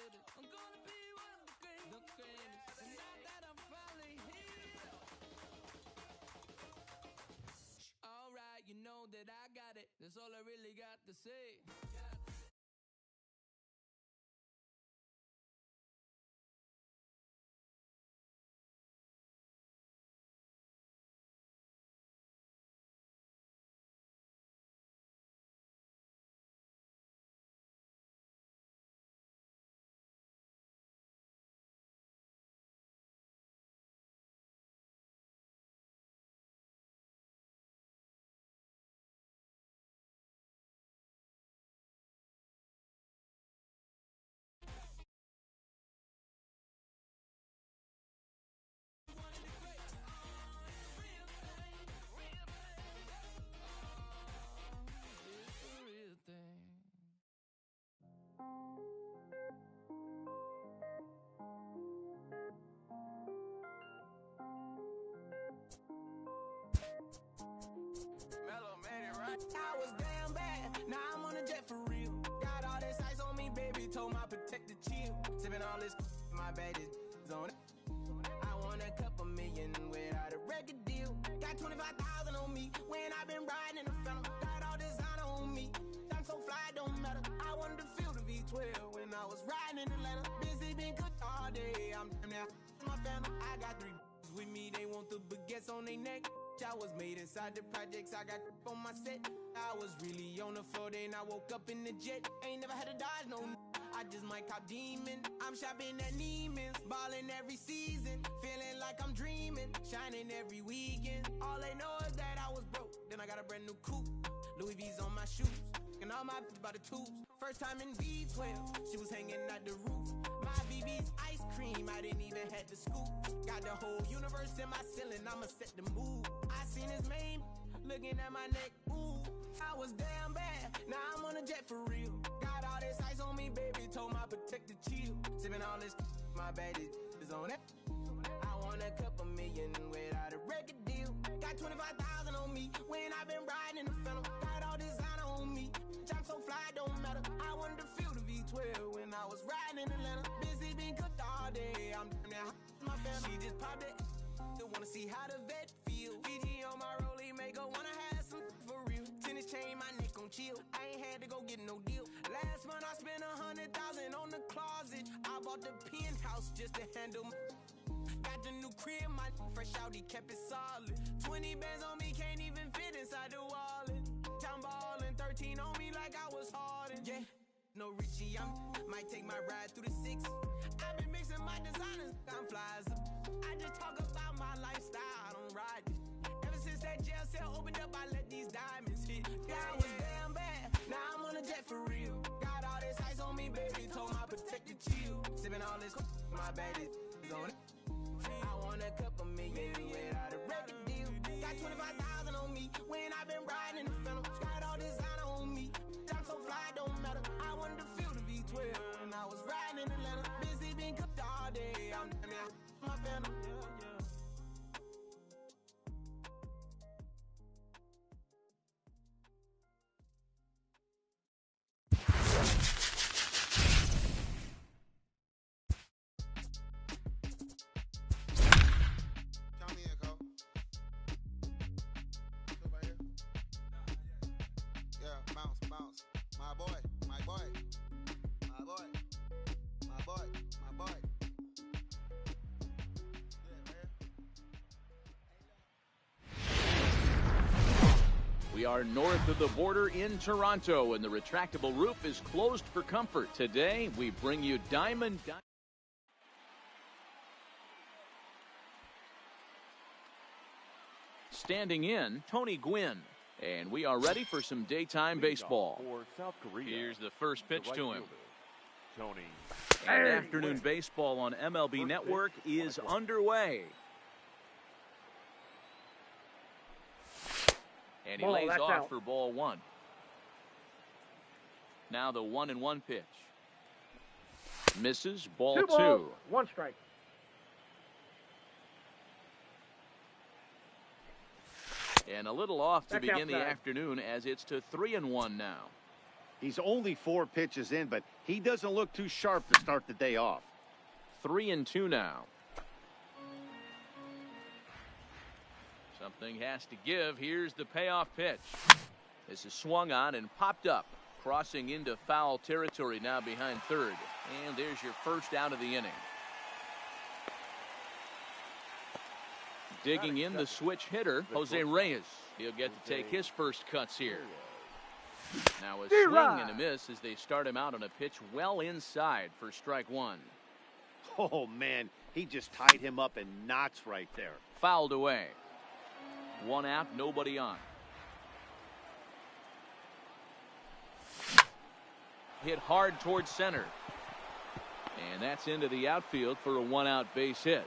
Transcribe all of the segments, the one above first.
I'm gonna be one of the greatest. And now that I'm finally here. Alright, you know that I got it. That's all I really got to say. I was damn bad, now I'm on a jet for real. Got all this ice on me, baby, told my protector chill. Sipping all this, my bad is on it. I want a couple million without a record deal. Got 25,000 on me when I've been riding in the phantom. Got all designer on me, I'm so fly, don't matter. I wanted to feel the V12 when I was riding in Atlanta. Busy been cooked all day, I'm damn now my family. I got 3 with me, they want the baguettes on their neck. I was made inside the projects, I got on my set. I was really on the floor, then I woke up in the jet. Ain't never had to dodge no I just might cop demon. I'm shopping at Neiman's, balling every season. Feeling like I'm dreaming, shining every weekend. All they know is that I was broke, then I got a brand new coupe. Louis V's on my shoes, and all my by the tubes. First time in V12, she was hanging at the roof. My BB's ice cream, I didn't even have to scoop. Got the whole universe in my ceiling, I'ma set the mood. I seen his name, looking at my neck, ooh. I was damn bad, now I'm on a jet for real. Got all this ice on me, baby, told my protector chill. Sipping all this, my bad is on it. I want a couple million without a record deal. Got 25,000 on me when I've been riding in the phantom. Got all designer on me, I'm so fly, don't matter. I wanted to feel the V12 when I was riding in Atlanta. Busy been cooked all day, I'm now my family. She just popped it, still wanna see how the vet feel. Fiji on my rollie, make her wanna have some for real. Tennis chain, my neck on chill. I ain't had to go get no deal. Last month I spent 100,000 on the closet. I bought the penthouse just to handle my got the new crib, my fresh out, he kept it solid. 20 bands on me, can't even fit inside the wallet. I'm ballin', 13 on me like I was Harden. Yeah, no Richie, might take my ride through the 6. I've been mixing my designers, I'm flies. I just talk about my lifestyle, I don't ride it. Ever since that jail cell opened up, I let these diamonds hit. Yeah, I was damn bad, now I'm on a jet for real. Got all this ice on me, baby, told my protector chill. Sipping all this, my bad is on it. I want a couple million without a record deal. Got 25,000 on me when I've been riding in the phantom. Got all designer on me, I'm so fly, don't matter. I wanted to feel the V12 when I was riding in Atlanta. Busy been cooked all day, I'm now my family. We are north of the border in Toronto, and the retractable roof is closed for comfort. Today, we bring you Diamond. Standing in, Tony Gwynn. And we are ready for some daytime baseball. For South Korea, here's the first pitch to him. Tony. And afternoon baseball on MLB Network is underway. And he lays off out for ball 1. Now the 1-1 pitch. Misses, ball 2. 2 balls, 1 strike. And a little off to That's begin the outside. afternoon as it's to 3-1 now. He's only 4 pitches in, but he doesn't look too sharp to start the day off. 3-2 now. Something has to give. Here's the payoff pitch. This is swung on and popped up, crossing into foul territory now behind third. And there's your first out of the inning. Digging in the switch hitter, Jose Reyes. He'll get to take his first cuts here. Now a swing and a miss as they start him out on a pitch well inside for strike one. Oh, man, he just tied him up in knots right there. Fouled away. 1 out, nobody on. Hit hard towards center. And that's into the outfield for a 1-out base hit.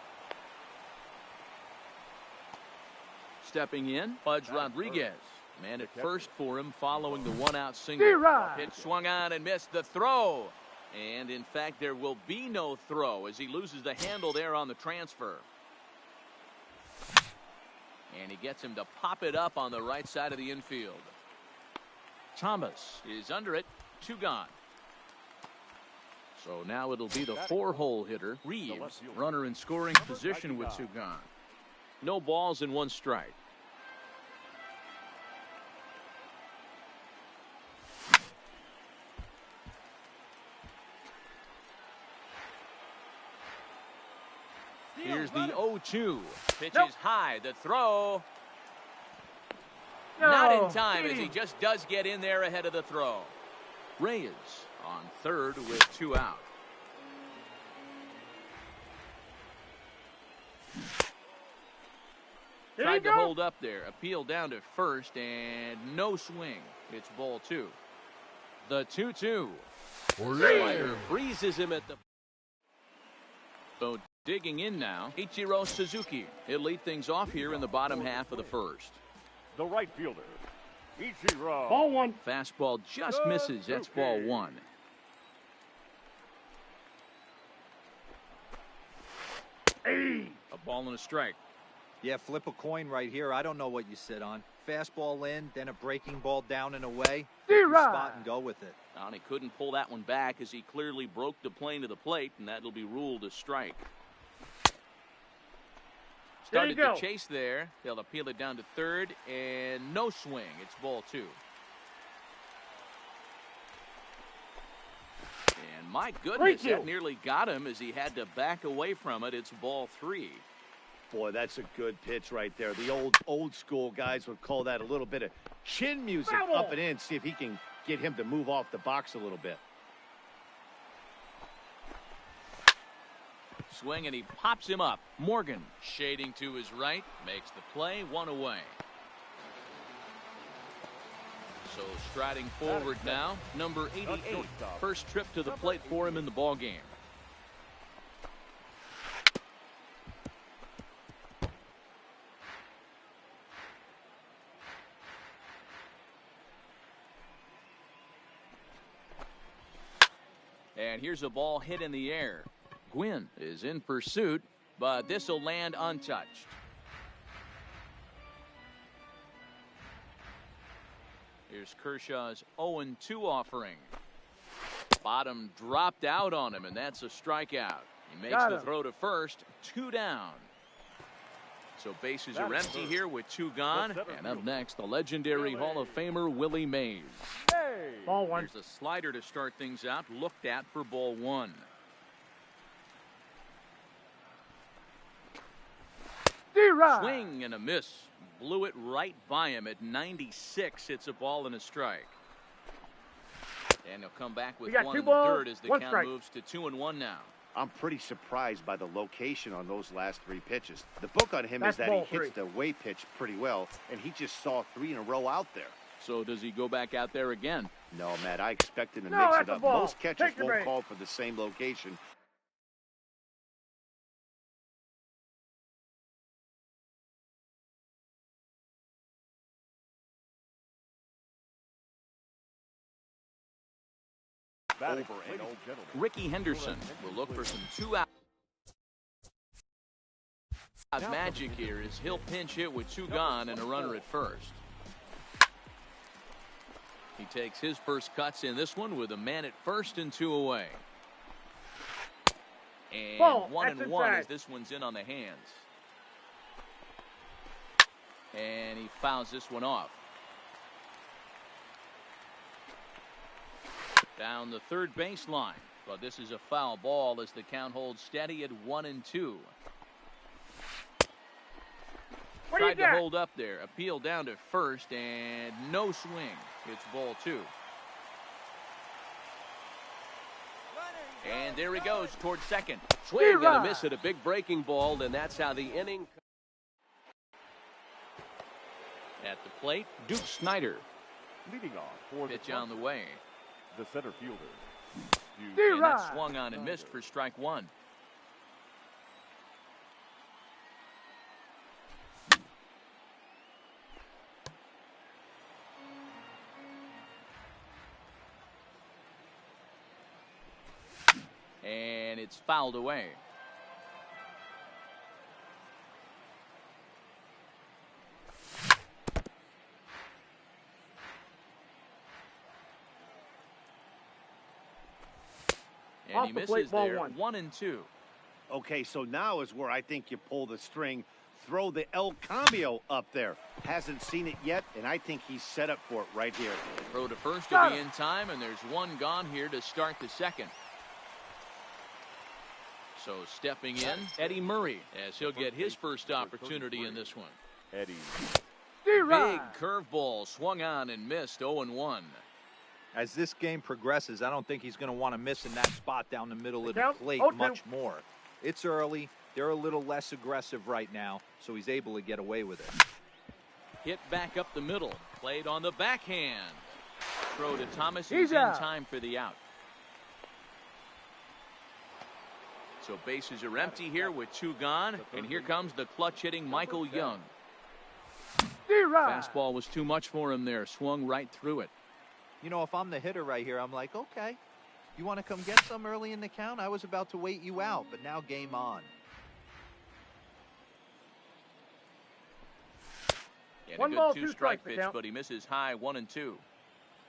Stepping in, Pudge Rodriguez. Man at first for him following the 1-out single. Pitch swung on and missed the throw. And in fact, there will be no throw as he loses the handle there on the transfer. And he gets him to pop it up on the right side of the infield. Thomas is under it. 2 gone. So now it'll be the 4-hole hitter, Reeves. Runner in scoring position with 2 gone. No balls and 1 strike. Here's the 0-2. Pitch is high. The throw. Not in time as he just does get in there ahead of the throw. Reyes on third with 2 out. Tried to hold up there. Appeal down to first and no swing. It's ball 2. The 2-2. Slider freezes him at the. So digging in now, Ichiro Suzuki. He'll lead things off here in the bottom half of the first. The right fielder, Ichiro. Ball 1. Fastball just misses. That's ball 1. Hey. A ball and a strike. Yeah, flip a coin right here. I don't know what you sit on. Fastball in, then a breaking ball down and away. Pick your spot and go with it. And he couldn't pull that one back as he clearly broke the plane to the plate, and that'll be ruled a strike. Started to chase there. They'll appeal it down to third, and no swing. It's ball 2. And my goodness, that nearly got him as he had to back away from it. It's ball 3. Boy, that's a good pitch right there. The old school guys would call that a little bit of chin music up and in. See if he can get him to move off the box a little bit. Swing and he pops him up. Morgan shading to his right, makes the play, 1 away. So striding forward now, number 88. First trip to the plate for him in the ball game. And here's a ball hit in the air. Gwynn is in pursuit, but this will land untouched. Here's Kershaw's 0-2 offering. Bottom dropped out on him, and that's a strikeout. He makes the throw to first, 2 down. So bases are empty here with 2 gone. And up next, the legendary Hall of Famer Willie Mays. Ball 1. Here's a slider to start things out, looked at for ball 1. Swing and a miss. Blew it right by him at 96. It's a ball and a strike. And he'll come back with 1 in the third as the count moves to 2-1 now. I'm pretty surprised by the location on those last 3 pitches. The book on him is that he hits the way pitch pretty well, and he just saw 3 in a row out there. So does he go back out there again? No, Matt, I expect him to mix it up. Most catchers won't call for the same location. Ricky Henderson will look for some 2-out magic here as he'll pinch hit with 2 gone and a runner at first. He takes his first cuts in this one with a man at first and 2 away. And Ball, 1-1 as this one's in on the hands. And he fouls this one off. Down the third baseline. But this is a foul ball as the count holds steady at 1-2. Tried to hold up there. Appeal down to first and no swing. It's ball 2. And there he goes towards second. Swing and a miss at a big breaking ball, and that's how the inning. At the plate, Duke Snyder. Leading off for Pitch on the way. the center fielder. And that swung on and missed for strike 1. And it's fouled away. And he misses there. 1-2. Okay, so now is where I think you pull the string. Throw the El Cambio up there. Hasn't seen it yet, and I think he's set up for it right here. Throw to first to be in time, and there's one gone here to start the second. So stepping in, Eddie Murray, as he'll get his first opportunity in this one. Eddie. Big curveball swung on and missed. 0-1. As this game progresses, I don't think he's going to want to miss in that spot down the middle of the plate much more. It's early. They're a little less aggressive right now, so he's able to get away with it. Hit back up the middle. Played on the backhand. Throw to Thomas. He's in time for the out. So bases are empty here with 2 gone. And here comes the clutch-hitting Michael Young. Fastball was too much for him there. Swung right through it. You know, if I'm the hitter right here, I'm like, okay, you want to come get some early in the count? I was about to wait you out, but now game on. And a good 2-strike pitch, but he misses high. 1-2.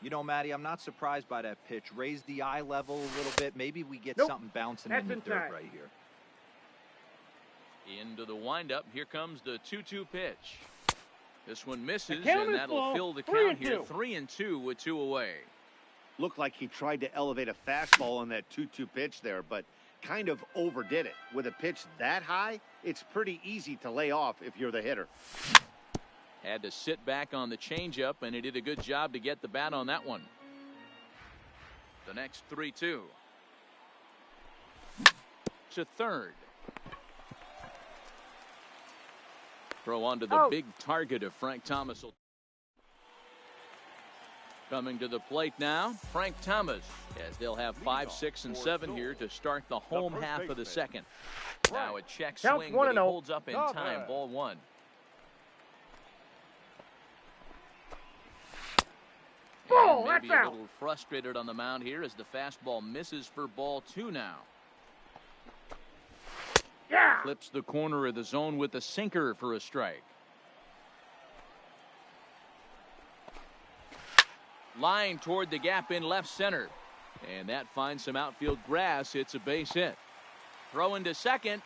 You know, Matty, I'm not surprised by that pitch. Raise the eye level a little bit. Maybe we get something bouncing in the dirt right here. Into the windup. Here comes the 2-2 pitch. This one misses, and that'll fill the count here. 3-2 with 2 away. Looked like he tried to elevate a fastball on that 2-2 pitch there, but kind of overdid it. With a pitch that high, it's pretty easy to lay off if you're the hitter. Had to sit back on the changeup, and he did a good job to get the bat on that one. The next 3-2. To third. Throw onto the big target of Frank Thomas. Coming to the plate now, Frank Thomas, as they'll have 5, 6, and 7 here to start the home half of the second. Now a check swing, but he holds up in time. Ball 1. And maybe a little frustrated on the mound here as the fastball misses for ball 2 now. Clips the corner of the zone with a sinker for a strike. Line toward the gap in left center. And that finds some outfield grass. It's a base hit. Throw into second.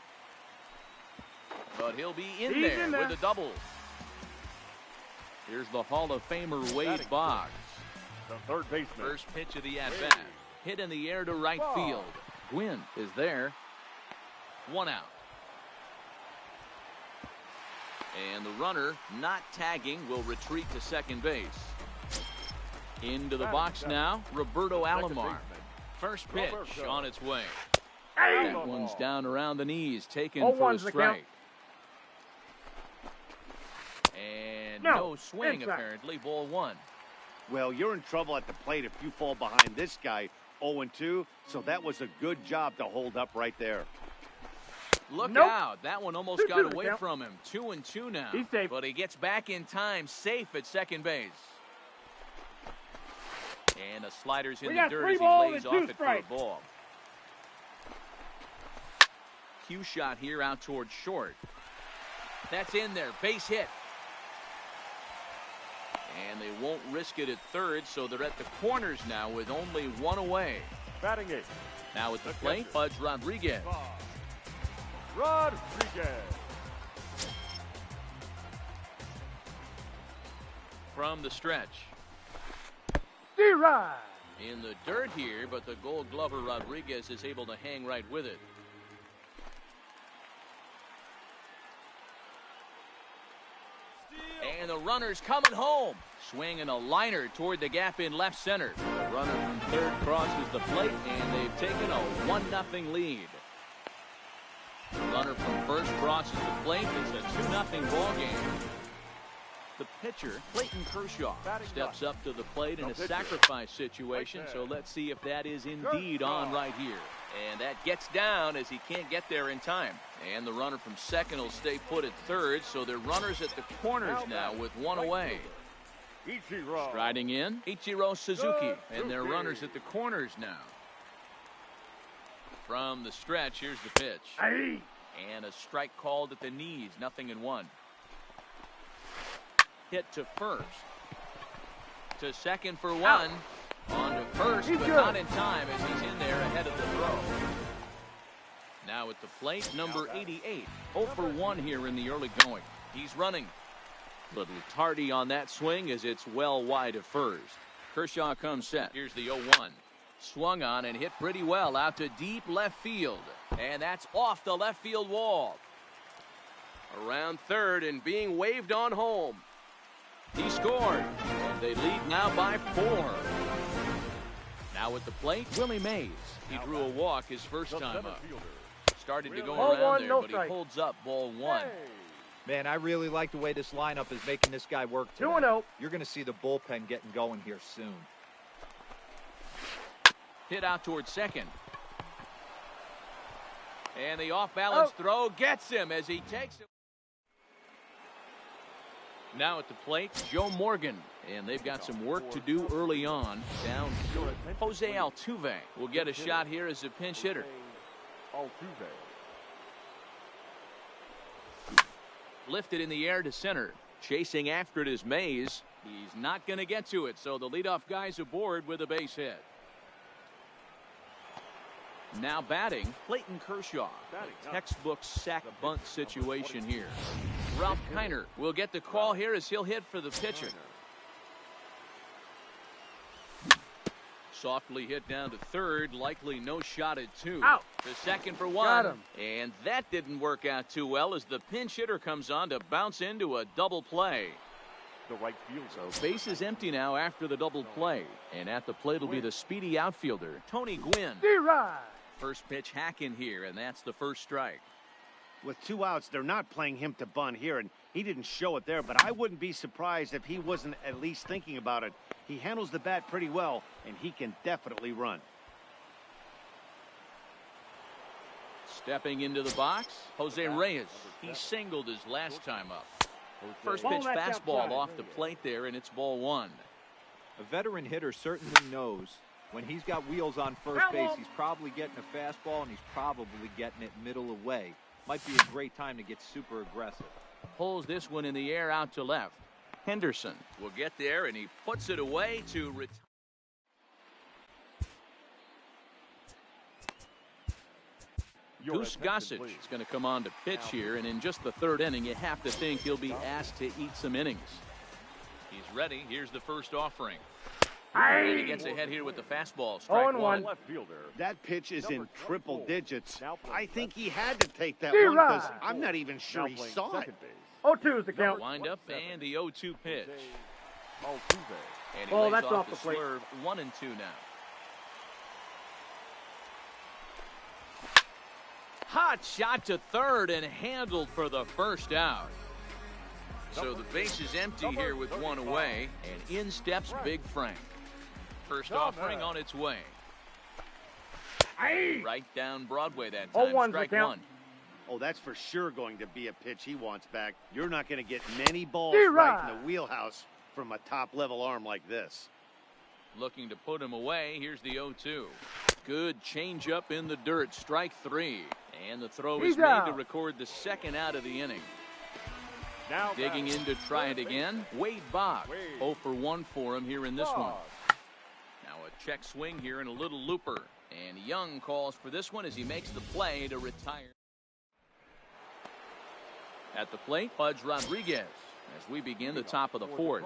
But he'll be in there with a double. Here's the Hall of Famer Wade Boggs. The third baseman. First pitch of the at-bat. Hit in the air to right field. Gwynn is there. 1 out. And the runner, not tagging, will retreat to second base. Into the box now, Roberto Alomar. First pitch on its way. That one's down around the knees, taken for a strike. And no swing, apparently. Ball 1. Well, you're in trouble at the plate if you fall behind this guy. 0-2, so that was a good job to hold up right there. Look out. That one almost got away from him. 2-2 now. He's safe. But he gets back in time, safe at second base. And a slider's in the dirt as he lays off it for a ball. Cue shot here out towards short. That's in there. Base hit. And they won't risk it at third, so they're at the corners now with only one away. Batting 8. Now at the plate, Pudge Rodriguez. Rodriguez. From the stretch. D-Rod. In the dirt here, but the Gold Glover Rodriguez is able to hang right with it. And the runner's coming home. Swinging a liner toward the gap in left center. The runner from third crosses the plate, and they've taken a 1-0 lead. The runner from first crosses the plate. It's a 2-0 ball game. The pitcher, Clayton Kershaw, steps up to the plate in a sacrifice situation, so let's see if that is indeed on right here. And that gets down as he can't get there in time. And the runner from second will stay put at third, so they're runners at the corners now with one away. Striding in, Ichiro Suzuki, and they're runners at the corners now. From the stretch, here's the pitch. And a strike called at the knees, 0-1. Hit to first. To second for one. On to first, but not in time as he's in there ahead of the throw. Now at the plate, number 88. 0 for 1 here in the early going. He's running. Little tardy on that swing as it's well wide of first. Kershaw comes set. Here's the 0-1. Swung on and hit pretty well out to deep left field. And that's off the left field wall. Around third and being waved on home. He scored. And they lead now by 4. Now at the plate, Willie Mays. He drew a walk his first time up. Started to go around there, but he holds up ball 1. Man, I really like the way this lineup is making this guy work today. 2-0. You're going to see the bullpen getting going here soon. Hit out towards second. And the off-balance throw gets him as he takes it. Now at the plate, Joe Morgan. And they've got some work to do early on. Down short. Jose Altuve will get a shot here as a pinch hitter. Lifted in the air to center. Chasing after it is Mays. He's not going to get to it, so the leadoff guy's aboard with a base hit. Now batting, Clayton Kershaw. A textbook sack bunt situation here. Ralph Kiner will get the call here as he'll hit for the pitcher. Softly hit down to third, likely no shot at 2. Out. The second for 1. Got him. And that didn't work out too well as the pinch hitter comes on to bounce into a double play. The right field. So base is empty now after the double play. And at the plate will be the speedy outfielder, Tony Gwynn. D-Rod. First pitch hack in here, and that's the first strike. With 2 outs, they're not playing him to bunt here, and he didn't show it there, but I wouldn't be surprised if he wasn't at least thinking about it. He handles the bat pretty well, and he can definitely run. Stepping into the box, Jose Reyes. He singled his last time up. First pitch fastball off the plate there, and it's ball 1. A veteran hitter certainly knows when he's got wheels on first base, he's probably getting a fastball, and he's probably getting it middle away. Might be a great time to get super aggressive. Pulls this one in the air out to left. Henderson will get there, and he puts it away to retire. Goose Gossage is going to come on to pitch here, and in just the third inning, you have to think he'll be asked to eat some innings. He's ready. Here's the first offering. And he gets ahead here with the fastball. Strike 1. That pitch is in triple digits. I think he had to take that one because I'm not even sure he saw it. 0-2 is the count. Wind up and the 0-2 pitch. And he Oh, lays that's off off the the plate. swerve. 1-2 now. Hot shot to third and handled for the first out. So the base is empty here with one away, and in steps Big Frank. First offering on its way. Right down Broadway that time. 0-1's Strike the count. 1. Oh, that's for sure going to be a pitch he wants back. You're not going to get many balls D-Rod. right in the wheelhouse from a top-level arm like this. Looking to put him away. Here's the 0-2. Good changeup in the dirt. Strike 3. And the throw is He's made out. to record the second out of the inning. Now Digging in to try it again, Wade Boggs. 0 for 1 for him here in this one. Now a check swing here and a little looper. And Young calls for this one as he makes the play to retire. At the plate, Pudge Rodriguez as we begin the top of the fourth.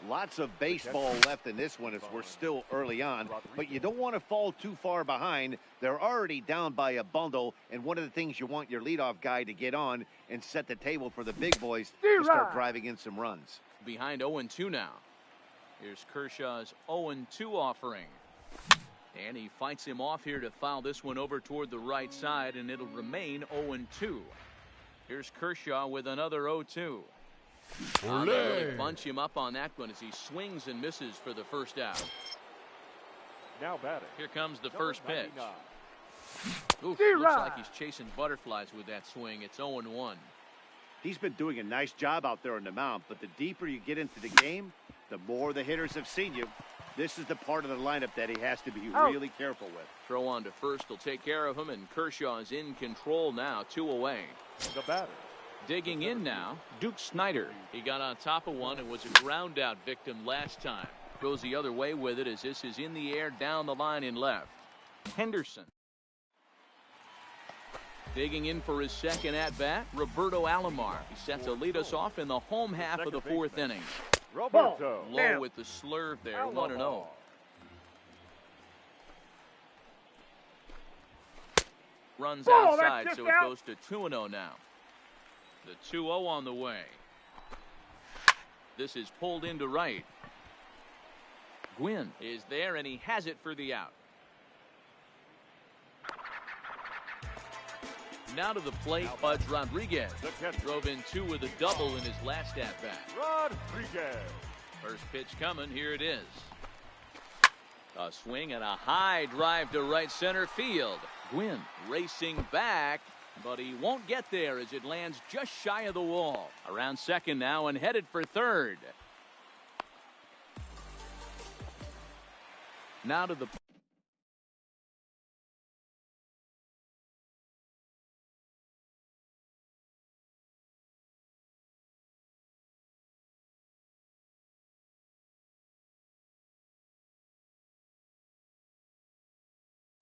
Lots of baseball left in this one as we're still early on, but you don't want to fall too far behind. They're already down by a bundle, and one of the things you want your leadoff guy to get on and set the table for the big boys to start driving in some runs. Behind 0-2 now. Here's Kershaw's 0-2 offering. And he fights him off here to foul this one over toward the right side, and it'll remain 0-2. Here's Kershaw with another 0-2. They really bunch him up on that one as he swings and misses for the first out. Now batting. Here comes the first pitch. 99. Oof, looks like he's chasing butterflies with that swing. It's 0-1. He's been doing a nice job out there on the mound, but the deeper you get into the game, the more the hitters have seen you. This is the part of the lineup that he has to be really careful with. Throw on to first will take care of him, and Kershaw is in control now, 2 away. The batter. Digging in now, Duke Snyder. He got on top of one and was a ground out victim last time. Goes the other way with it as this is in the air down the line in left. Henderson. Digging in for his second at-bat, Roberto Alomar. He set to lead us off in the home half of the fourth inning. Roberto. Low with the slurve there, 1-0. Runs outside, so it goes to 2-0 now. The 2-0 on the way. This is pulled into right. Gwynn is there, and he has it for the out. Now to the plate, Pudge Rodriguez. Drove in 2 with a double in his last at-bat. Rodriguez. First pitch coming, here it is. A swing and a high drive to right center field. Gwynn racing back, but he won't get there as it lands just shy of the wall. Around second now and headed for third. Now to the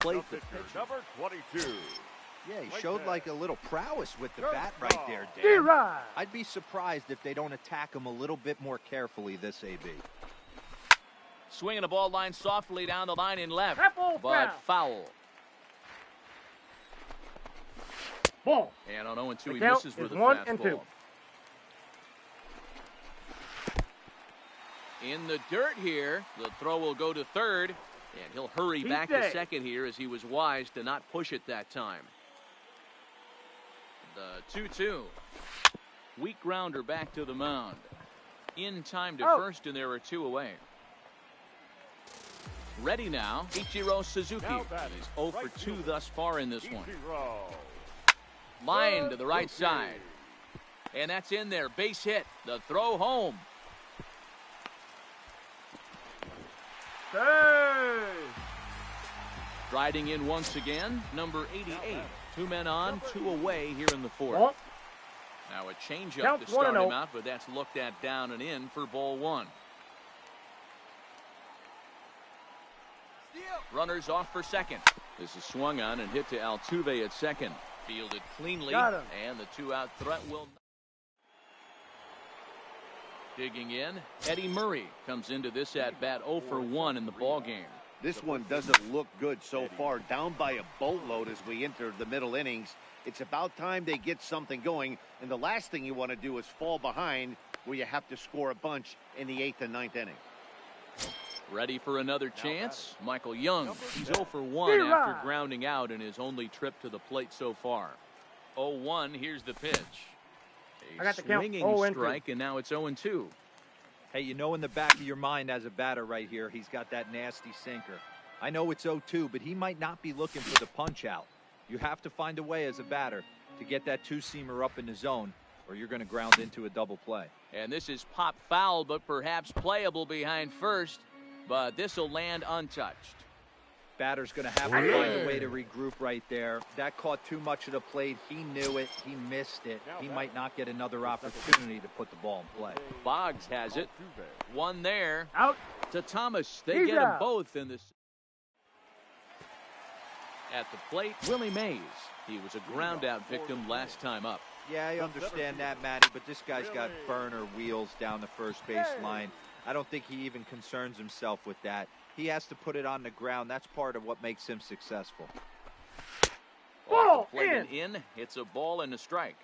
plate. Number 22. Yeah, he showed like a little prowess with the bat right there, Dan. I'd be surprised if they don't attack him a little bit more carefully this AB. Swinging a ball line softly down the line in left, but foul. Ball. And on 0-2, he count misses with a 1 and fastball. 2. In the dirt here, the throw will go to third, and he'll hurry back to second here as he was wise to not push it that time. The 2-2. Weak grounder back to the mound. In time to first, and there are 2 away. Ready now, Ichiro Suzuki. He's 0 for 2 thus far in this one. Line to the right side. And that's in there. Base hit. The throw home. Riding in once again, number 88. 2 men on, 2 away here in the fourth. Now a changeup to start him out, but that's looked at down and in for ball 1. Runners off for second. This is swung on and hit to Altuve at second. Fielded cleanly, and the 2-out threat will. Digging in, Eddie Murray comes into this at bat 0 for 1 in the ball game. This one doesn't look good so far. Down by a boatload as we enter the middle innings. It's about time they get something going, and the last thing you want to do is fall behind where you have to score a bunch in the 8th and 9th inning. Ready for another chance? Michael Young. He's 0 for 1 after grounding out in his only trip to the plate so far. 0-1, here's the pitch. A swinging strike, and now it's 0-2. Hey, you know in the back of your mind as a batter right here, he's got that nasty sinker. I know it's 0-2, but he might not be looking for the punch out. You have to find a way as a batter to get that 2-seamer up in the zone, or you're going to ground into a double play. And this is pop foul, but perhaps playable behind first. But this will land untouched. Batter's going to have to find a way to regroup right there. That caught too much of the plate. He knew it. He missed it. He might not get another opportunity to put the ball in play. Boggs has it. One there. Out. To Thomas. They get them both in this. At the plate, Willie Mays. He was a ground-out victim last time up. Yeah, I understand that, Matty, but this guy's got burner wheels down the first base line. I don't think he even concerns himself with that. He has to put it on the ground. That's part of what makes him successful. Ball in. It's a ball and a strike.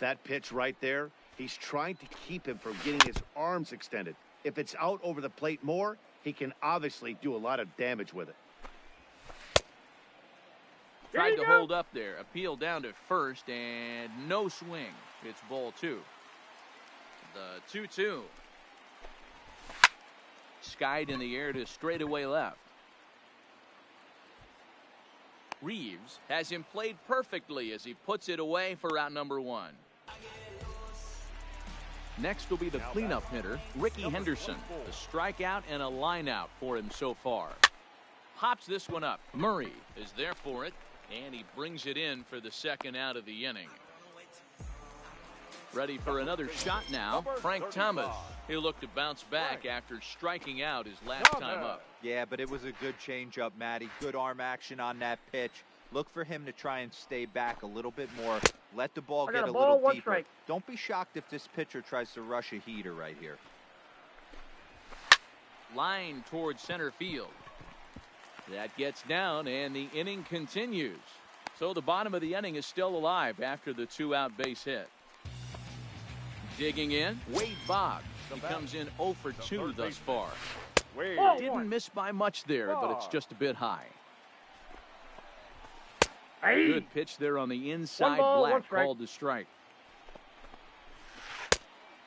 That pitch right there, he's trying to keep him from getting his arms extended. If it's out over the plate more, he can obviously do a lot of damage with it. Tried to hold up there. Appeal down to first, and no swing. It's ball 2. The 2-2. Skied in the air to straightaway left. Reeves has him played perfectly as he puts it away for out number 1. Next will be the cleanup hitter, Ricky Henderson. A strikeout and a line out for him so far. Pops this one up. Murray is there for it, and he brings it in for the second out of the inning. Ready for another shot now, Frank Thomas. He'll look to bounce back after striking out his last time up. Yeah, but it was a good changeup, Matty. Good arm action on that pitch. Look for him to try and stay back a little bit more. Let the ball get a little deeper. Strike. Don't be shocked if this pitcher tries to rush a heater right here. Line towards center field. That gets down, and the inning continues. So the bottom of the inning is still alive after the 2-out base hit. Digging in, Wade Boggs. He comes in 0 for 2 thus far. Didn't miss by much there, but it's just a bit high. Good pitch there on the inside. Black called to strike.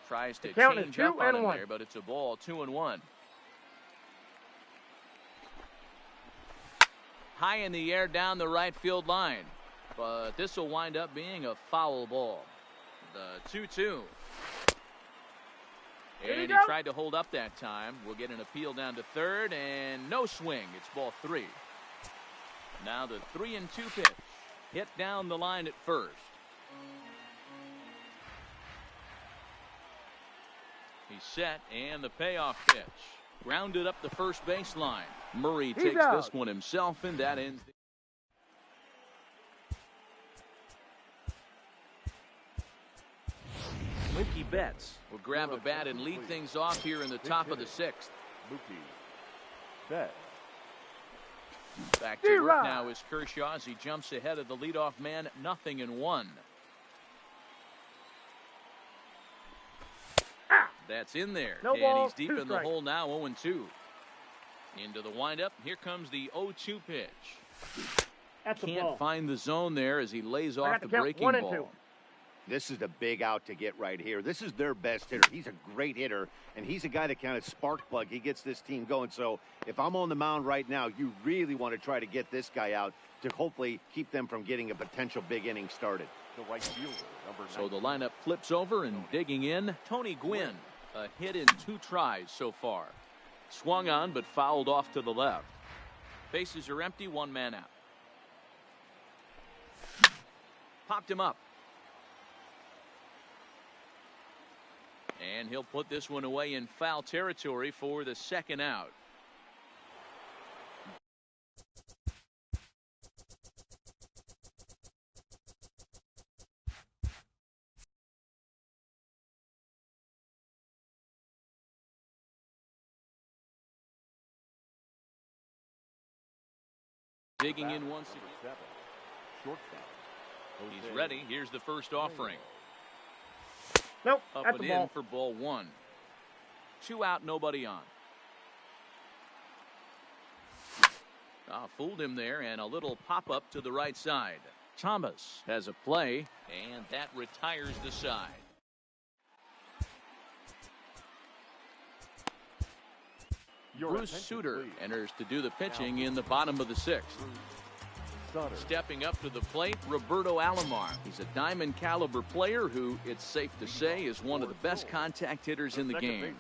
Tries to change up on him there, but it's a ball. 2-1. High in the air down the right field line, but this will wind up being a foul ball. The 2-2. And he tried to hold up that time. We'll get an appeal down to third, and no swing. It's ball 3. Now the 3-2 pitch. Hit down the line at first. He's set, and the payoff pitch. Grounded up the first baseline. Murray takes this one himself, and that ends the Mookie Betts will grab a bat and lead things off here in the top of the 6th. Mookie Betts. Back to work now is Kershaw as he jumps ahead of the leadoff man, 0-1. That's in there, and he's deep in the hole now, 0-2. Into the windup, here comes the 0-2 pitch. Can't find the zone there as he lays off the breaking ball. This is a big out to get right here. This is their best hitter. He's a great hitter, and he's a guy that kind of spark plug. He gets this team going. So if I'm on the mound right now, you really want to try to get this guy out to hopefully keep them from getting a potential big inning started. The right fielder, number 9. So the lineup flips over, and digging in, Tony Gwynn. A hit in 2 tries so far. Swung on, but fouled off to the left. Bases are empty, 1 man out. Popped him up. And he'll put this one away in foul territory for the second out. Digging in once again. He's ready. Here's the first offering. Nope. Up and in for ball 1. 2 out, nobody on. Fooled him there, and a little pop-up to the right side. Thomas has a play, and that retires the side. Bruce Sutter enters to do the pitching in the bottom of the 6th. Stepping up to the plate, Roberto Alomar. He's a diamond caliber player who, it's safe to say, is one of the best contact hitters in the game.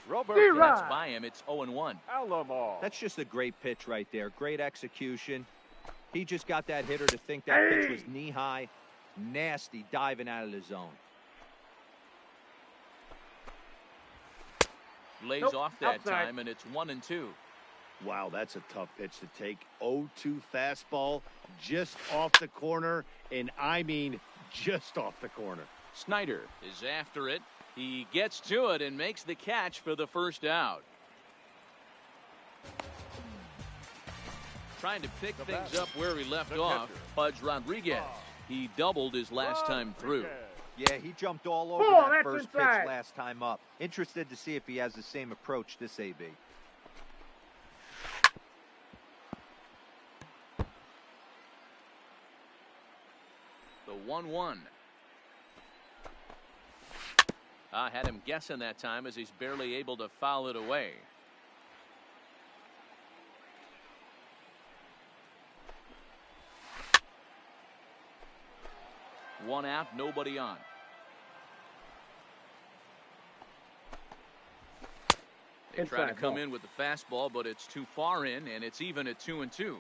That's by him. It's 0-1. Alamo. That's just a great pitch right there. Great execution. He just got that hitter to think that pitch was knee-high. Nasty diving out of the zone. Lays off that time, and it's 1-2. Wow, that's a tough pitch to take. 0-2 fastball, just off the corner, and I mean just off the corner. Snyder is after it. He gets to it and makes the catch for the first out. Trying to pick things up where he left off, Pudge Rodriguez. He doubled his last time through. Yeah, he jumped all over that first pitch last time up. Interested to see if he has the same approach this AB. The 1-1. I had him guessing that time as he's barely able to foul it away. One out, nobody on. They try to come in with the fastball, but it's too far in, and it's even at 2-2.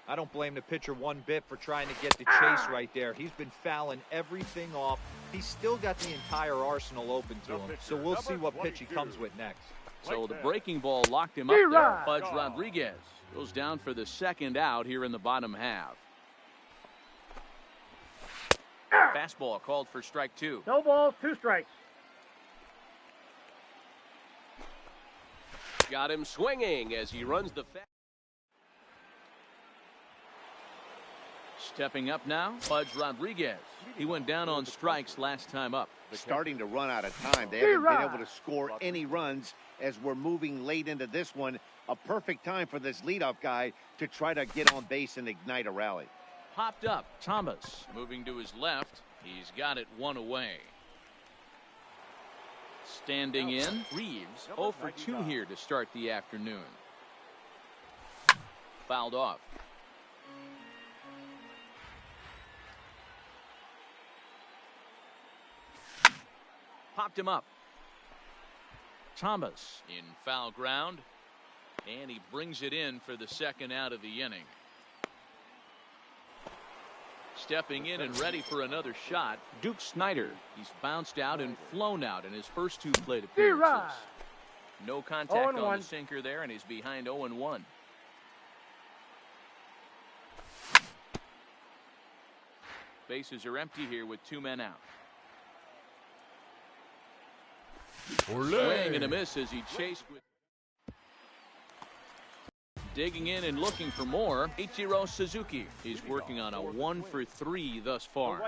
I don't blame the pitcher one bit for trying to get the chase right there. He's been fouling everything off. He's still got the entire arsenal open to him, so we'll see what pitch he comes with next. So the breaking ball locked him up there. Pudge Rodriguez goes down for the second out here in the bottom half. Fastball called for strike 2. No balls, 2 strikes. Got him swinging as he runs the Stepping up now, Pudge Rodriguez. He went down on strikes last time up. Starting to run out of time. They haven't been able to score any runs as we're moving late into this one. A perfect time for this leadoff guy to try to get on base and ignite a rally. Popped up, Thomas moving to his left. He's got it one away. Standing in, Reeves 0 for 2 here to start the afternoon. Fouled off. Popped him up. Thomas in foul ground, and he brings it in for the second out of the inning. Stepping in and ready for another shot, Duke Snyder. He's bounced out and flown out in his first 2 plate appearances. No contact on the sinker there, and he's behind 0-1. Bases are empty here with 2 men out. Swing and a miss as he chased with. Digging in and looking for more, Ichiro Suzuki. He's working on a 1 for 3 thus far.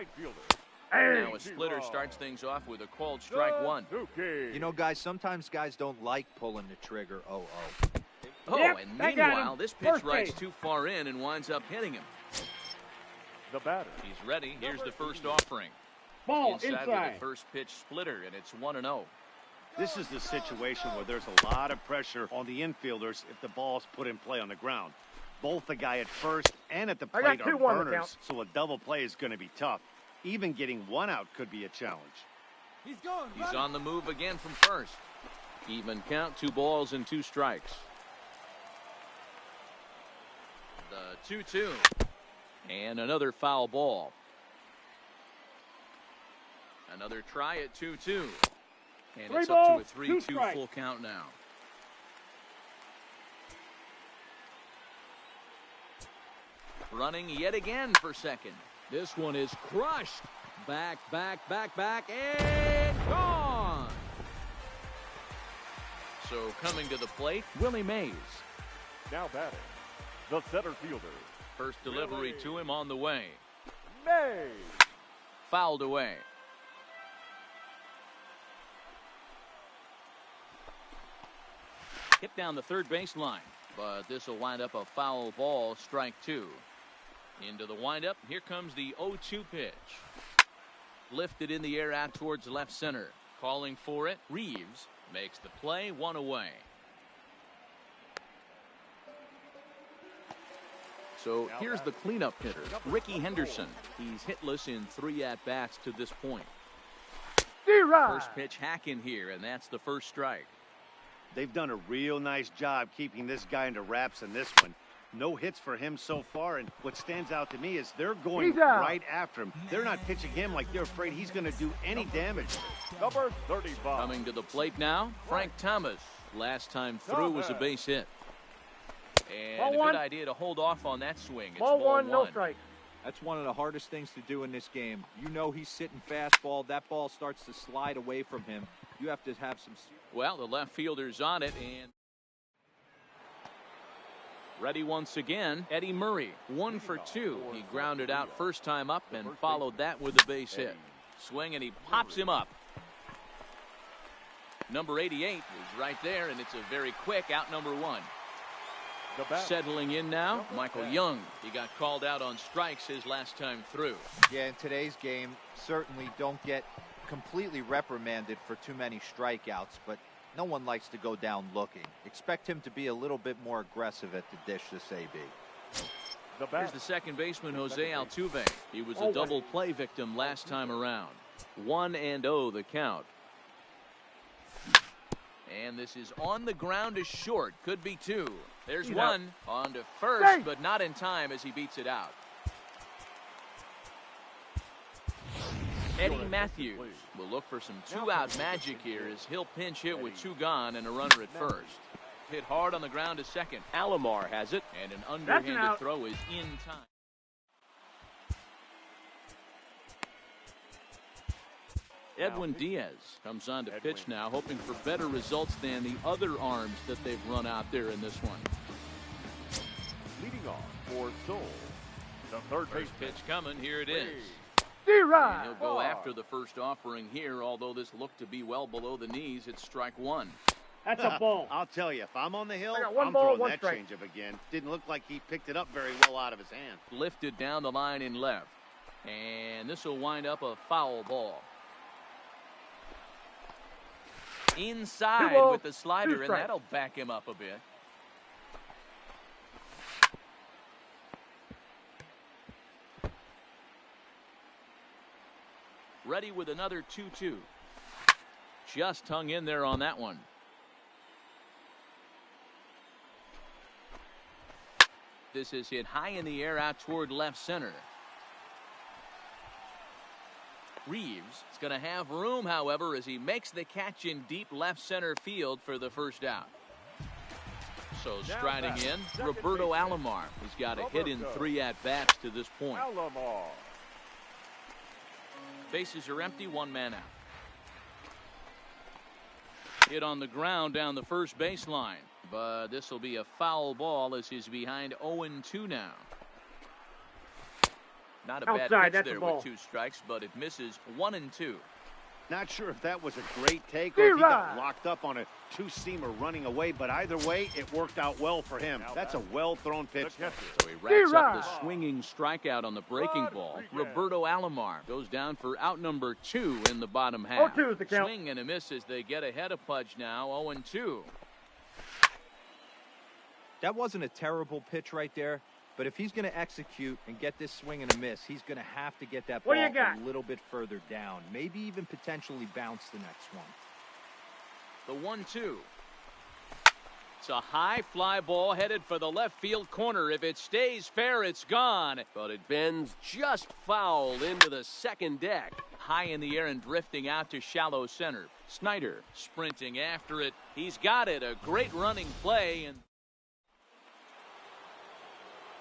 Now a splitter starts things off with a called strike 1. You know, guys, sometimes guys don't like pulling the trigger. Oh, and meanwhile, this pitch rides too far in and winds up hitting him. The batter. He's ready. Here's the first offering. Ball inside with the first pitch splitter, and it's 1-0. This is the situation where there's a lot of pressure on the infielders if the ball's put in play on the ground. Both the guy at first and at the plate are burners, so a double play is going to be tough. Even getting 1 out could be a challenge. He's on the move again from first. Even count, 2 balls and 2 strikes. The 2-2. And another foul ball. Another try at 2-2. And it's up to a 3-2 full count now. Running yet again for second. This one is crushed. Back, and gone. So coming to the plate, Willie Mays. Now batting, the center fielder. First delivery to him on the way. Mays. Fouled away. Hit down the third baseline, but this will wind up a foul ball, strike 2. Into the windup, here comes the 0-2 pitch. Lifted in the air out towards left center. Calling for it, Reeves makes the play, 1 away. So here's the cleanup hitter, Ricky Henderson. He's hitless in 3 at-bats to this point. First pitch hack in here, and that's the first strike. They've done a real nice job keeping this guy into wraps in this one. No hits for him so far, and what stands out to me is they're going right after him. They're not pitching him like they're afraid he's going to do any damage. Number 35. Coming to the plate now, Frank Thomas. Last time through was a base hit. And a good idea to hold off on that swing. It's Ball one, no strike. That's one of the hardest things to do in this game. You know he's sitting fastball. That ball starts to slide away from him. You have to have some... Well, the left fielder's on it, and... Ready once again, Eddie Murray, 1 for 2. He grounded out first time up and followed that with a base hit. Swing, and he pops him up. Number 88 is right there, and it's a very quick out number 1. Settling in now, Michael Young. He got called out on strikes his last time through. Yeah, in today's game, certainly don't get completely reprimanded for too many strikeouts, but no one likes to go down looking. Expect him to be a little bit more aggressive at the dish this AB. Here's the second baseman, Jose Altuve. He was a double play victim last time around. 1-0 the count. And this is on the ground to short. Could be 2. There's 1 on to first, but not in time as he beats it out. Eddie Matthews will look for some 2-out magic here as he'll pinch hit with 2 gone and a runner at first. Hit hard on the ground to second. Alomar has it. And an underhanded throw is in time. Edwin Diaz comes on to pitch now, hoping for better results than the other arms that they've run out there in this one. Leading off for Seoul, the third First pitch coming. Here it is. D-Rod. He'll go after the first offering here, although this looked to be well below the knees. It's strike 1. That's a ball. I'll tell you, if I'm on the hill, one I'm ball, throwing one that strike. changeup again. Didn't look like he picked it up very well out of his hand. Lifted down the line in left. And this will wind up a foul ball. Inside with the slider, and that'll back him up a bit. Ready with another 2-2. Just hung in there on that one. This is hit high in the air out toward left center. Reeves is going to have room, however, as he makes the catch in deep left center field for the first out. So striding in, Roberto Alomar. He's got a hit in 3 at-bats to this point. Alomar. Bases are empty, 1 man out. Hit on the ground down the first baseline, but this will be a foul ball as he's behind 0-2 now. Not a bad pitch there with 2 strikes, but it misses 1-2. Not sure if that was a great take or if he got locked up on a 2-seamer running away, but either way, it worked out well for him. That's a well-thrown pitch. So he racks up the swinging strikeout on the breaking ball. Roberto Alomar goes down for out number 2 in the bottom half. 0-2 is the count. Swing and a miss as they get ahead of Pudge now, 0-2. That wasn't a terrible pitch right there. But if he's going to execute and get this swing and a miss, he's going to have to get that ball a little bit further down. Maybe even potentially bounce the next one. The 1-2. It's a high fly ball headed for the left field corner. If it stays fair, it's gone. But it bends just foul into the second deck. High in the air and drifting out to shallow center. Snyder sprinting after it. He's got it. A great running play. And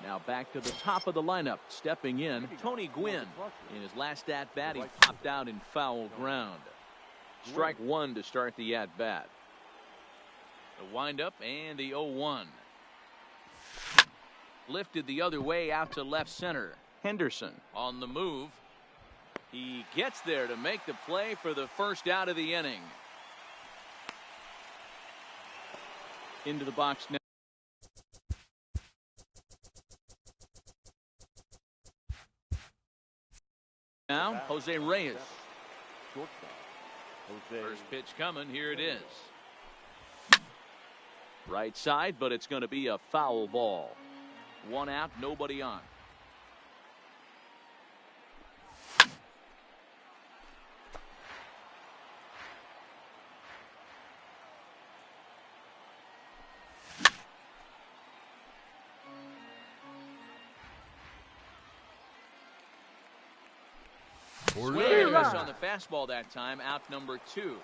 now back to the top of the lineup. Stepping in, Tony Gwynn. In his last at-bat, he popped out in foul ground. Strike 1 to start the at-bat. The windup and the 0-1. Lifted the other way out to left center. Henderson on the move. He gets there to make the play for the first out of the inning. Into the box now. Now, Jose Reyes. First pitch coming. Here it is. Right side, but it's going to be a foul ball. 1 out, nobody on. Swing and miss on the fastball that time, out number 2.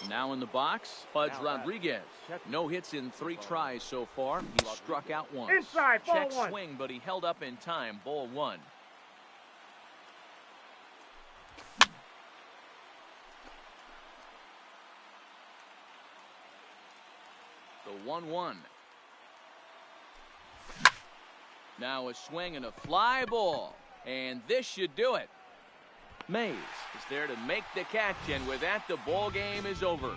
Now in the box, Pudge Rodriguez. No hits in 3 tries so far. He struck out once. Inside, ball Check 1. swing, but he held up in time. Ball 1. The 1-1. Now a swing and a fly ball. And this should do it. Mays is there to make the catch, and with that, the ball game is over.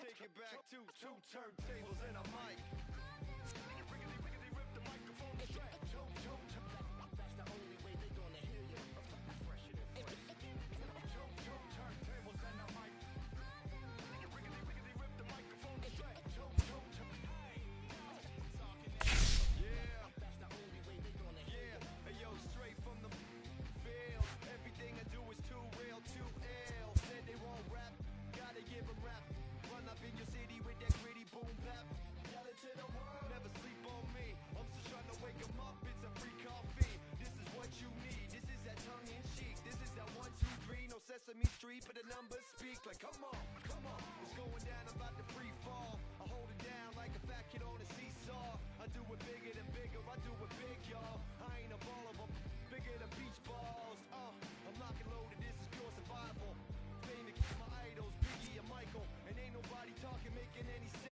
Take it back to 2 turntables and a mic. Rip the microphone to track. That's the only way they gonna hear you. Fresher than fresh. Turntables and a mic. Rip the microphone to track. Yeah, that's the only way they gonna hear you. Hey yo, straight from the field. Everything I do is too real, too ill. Said they won't rap, gotta give them rap. Run up in your city with that gritty boom bap. Yell it to the world, never sleep on me. I'm still trying to wake 'em up, it's a free coffee. This is what you need, this is that tongue in cheek. This is that 1, 2, 3, no Sesame Street, but the numbers speak. Like come on, it's going down, I'm about to free fall. I hold it down like a fat kid on a seesaw. I do it bigger than bigger, I do it big, y'all. I ain't a ball of 'em, bigger than beach balls. I'm lock and loaded, this is pure survival. Fame to keep my idols, Biggie and Michael. And ain't nobody talking, making any sense.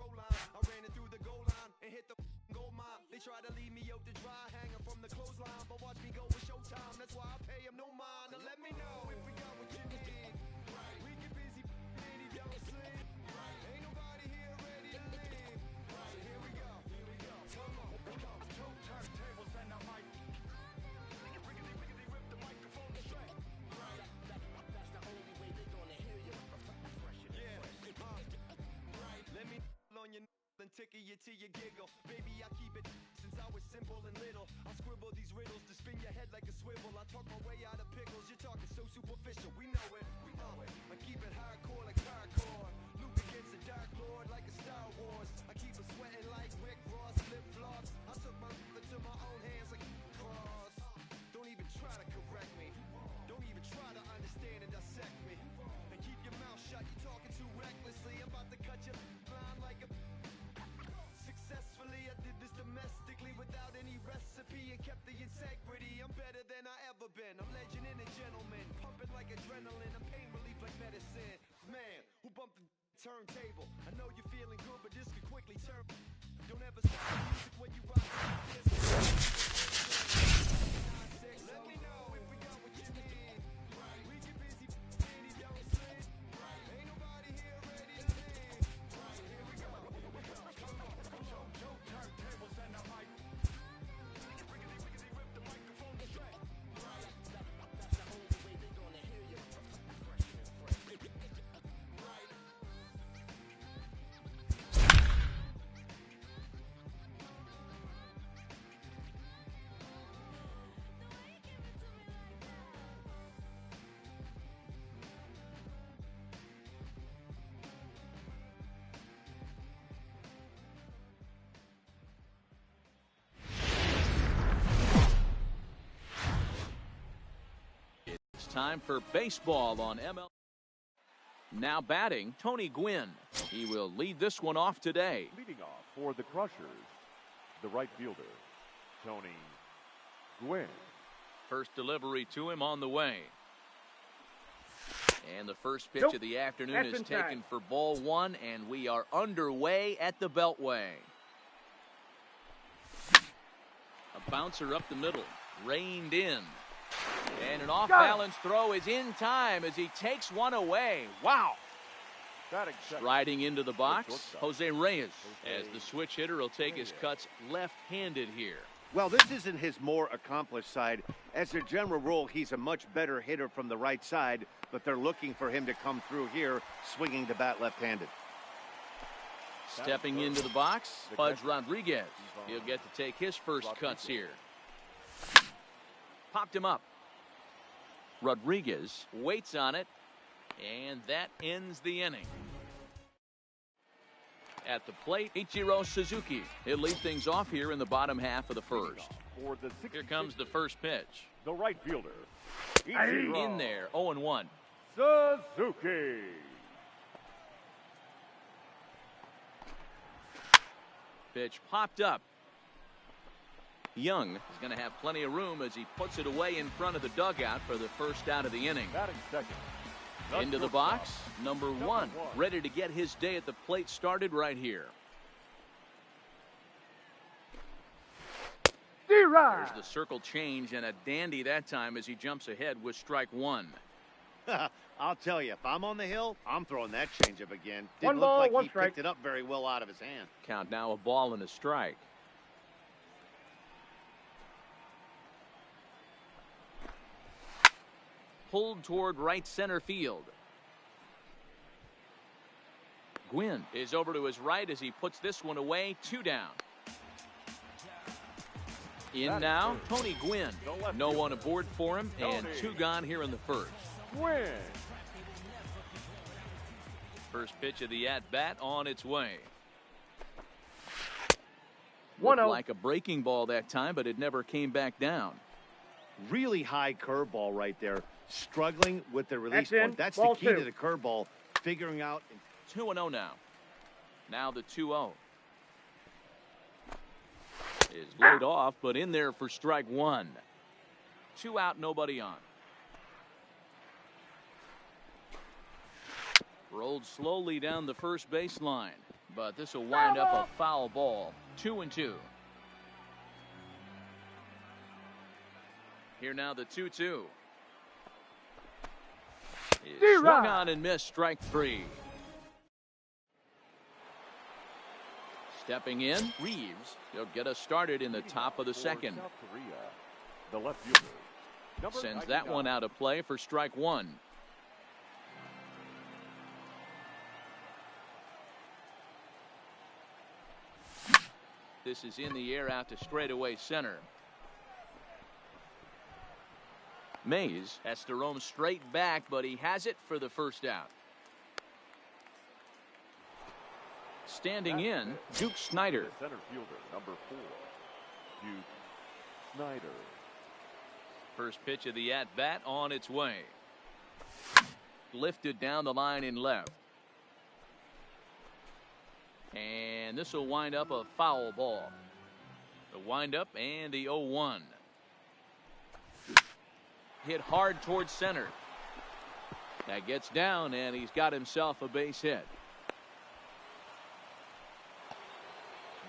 I ran it through the goal line and hit the gold mine. They try to leave me out to dry, hanging from the clothesline, but watch me go with showtime. That's why I pay 'em no mind. Now let me know if we got what you need. We get busy, baby, don't sleep. Ain't nobody here ready to leave. Here we go. Come on. 2 turntables and a mic. Rip the microphone to track. That's the only way they gonna hear you. Yeah. Let me on your and tickle you till you giggle. Baby, I keep it since I was simple and little. I scribble these riddles to spin your head like a swivel. I talk my way out of pickles. You're talking so superficial. We know it. I keep it hardcore like hardcore. Luke against the Dark Lord like a Star Wars. I keep it sweating like Rick Ross flip-flops. I took my into my own hands like cross. Don't even try to correct me. Don't even try to understand and dissect me. And keep your mouth shut. You're talking too recklessly. I'm about to cut you blind like a. Successfully, I did this domestically without any recipe and kept the integrity. I'm better than I ever been. I'm legend and a gentleman, pumping like adrenaline. I'm pain relief like medicine. Man, who bumped the turntable? I know you're feeling good, but this could quickly turn. Don't ever stop the music when you rock. Let me know if we got what you need. We get busy, baby, don't sleep. Ain't nobody here ready to leave. Here we go. Come on. Turntables and a mic. Rip the microphone to track. That's the only way they gonna hear you. Fresher than fresh. It's time for baseball on ML. Now batting, Tony Gwynn. He will lead this one off today. Leading off for the Crushers, the right fielder, Tony Gwynn. First delivery to him on the way. And the first pitch of the afternoon is taken for ball 1, and we are underway at the Beltway. A bouncer up the middle, reined in. And an off-balance throw is in time as he takes one away. Wow. Riding into the box, Jose Reyes, as the switch hitter will take his cuts left-handed here. Well, this isn't his more accomplished side. As a general rule, he's a much better hitter from the right side, but they're looking for him to come through here, swinging the bat left-handed. Stepping into the box, Pudge Rodriguez. He'll get to take his first cuts here. Popped him up. Rodriguez waits on it, and that ends the inning. At the plate, Ichiro Suzuki. He'll lead things off here in the bottom half of the first. Here comes the first pitch. The right fielder, In there, 0-1. Suzuki. Pitch popped up. Young is going to have plenty of room as he puts it away in front of the dugout for the first out of the inning. Batting second. Into the box, number one, ready to get his day at the plate started right here. There's the circle change and a dandy that time as he jumps ahead with strike one. I'll tell you, if I'm on the hill, I'm throwing that changeup again. One Didn't ball, look like one he strike. picked it up very well out of his hand. Count now, a ball and a strike. Pulled toward right center field. Gwynn is over to his right as he puts this one away. 2 down. In now, Tony Gwynn. No one aboard for him, and 2 gone here in the first. Gwynn. First pitch of the at-bat on its way. 1-0. Looked like a breaking ball that time, but it never came back down. Really high curveball right there. Struggling with the release That's in. point. That's Ball the key 2. to the curveball. Figuring out. 2-0 now. Now the 2-0. Is laid off, but in there for strike one. 2 out, nobody on. Rolled slowly down the first baseline, but this will wind up a foul ball. 2-2. Here now the 2-2. Swung on and missed, strike 3. Stepping in, Reeves. He'll get us started in the top of the second. South Korea, the left fielder. Number Sends that 99. one out of play for strike one. This is in the air out to straightaway center. Mays has to roam straight back, but he has it for the first out. Standing in, Duke Snyder. Center fielder, number 4, Duke Snyder. First pitch of the at-bat on its way. Lifted down the line in left. And this will wind up a foul ball. The windup and the 0-1. Hit hard towards center. That gets down, and he's got himself a base hit.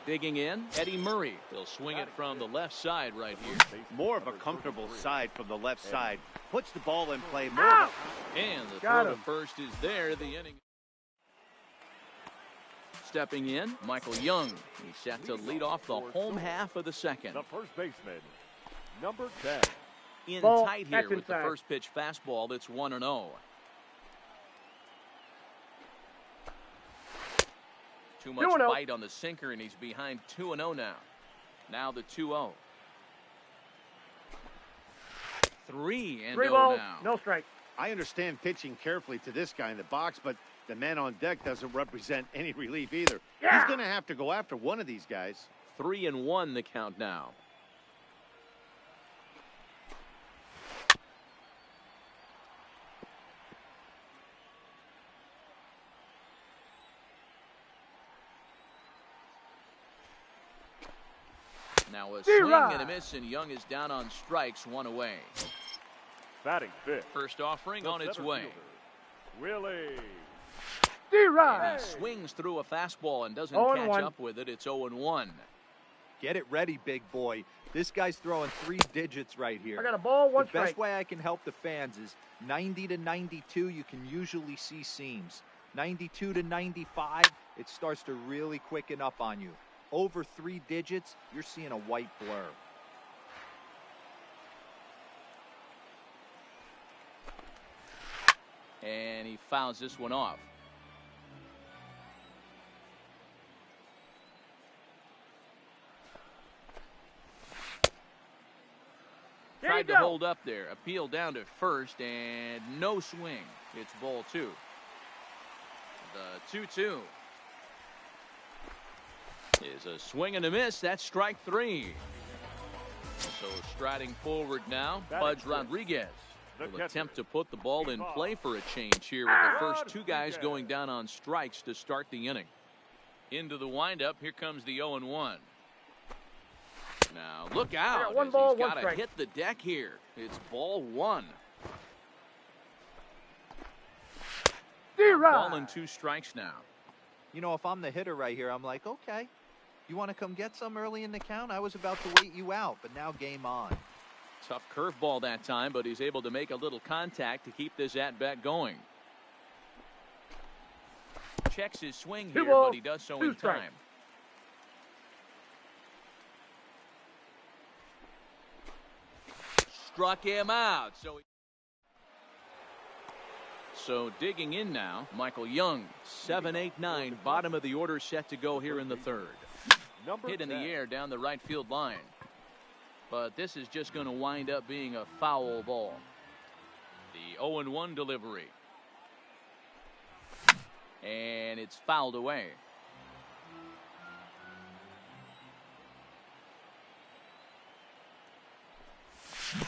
Digging in, Eddie Murray. He'll swing it from the left side right here. More of a comfortable side from the left side. Puts the ball in play. More. And the Got throw to him. first is there. The inning. Stepping in, Michael Young. He's set to lead off the home half of the second. The first baseman, number 10. In Ball, tight here that's with the inside. first pitch fastball. That's 1-0. Too much 2-0. bite on the sinker, and he's behind 2-0 now. Now the 2-0. 3-0 3 balls, now. no strike. I understand pitching carefully to this guy in the box, but the man on deck doesn't represent any relief either. Yeah. He's going to have to go after one of these guys. 3-1 the count now. Now a swing and a miss, and Young is down on strikes, 1 away. Batting fifth. First offering the on its center way. fielder, Willie. And he swings through a fastball and doesn't 0-1. catch up with it. It's 0-1. Get it ready, big boy. This guy's throwing 3 digits right here. I got a ball, 1 The strike. best way I can help the fans is 90 to 92, you can usually see seams. 92 to 95, it starts to really quicken up on you. Over 3 digits, you're seeing a white blur. And he fouls this one off. Tried to hold up there. Appeal down to first and no swing. It's ball 2. The 2-2 is a swing and a miss. That's strike 3. So striding forward now, Pudge Rodriguez will attempt to put the ball in play for a change here with the first 2 guys going down on strikes to start the inning. Into the windup, here comes the 0-1. Now look out, one as ball, he's got to strike. hit the deck here. It's ball 1. Ball and 2 strikes now. You know, if I'm the hitter right here, I'm like, okay, you want to come get some early in the count? I was about to wait you out, but now game on. Tough curveball that time, but he's able to make a little contact to keep this at-bat going. Checks his swing here, but he does so in time. Struck him out. So digging in now, Michael Young, 7-8-9, bottom of the order set to go here in the 3rd. Hit in the air down the right field line. But this is just going to wind up being a foul ball. The 0-1 delivery. And it's fouled away.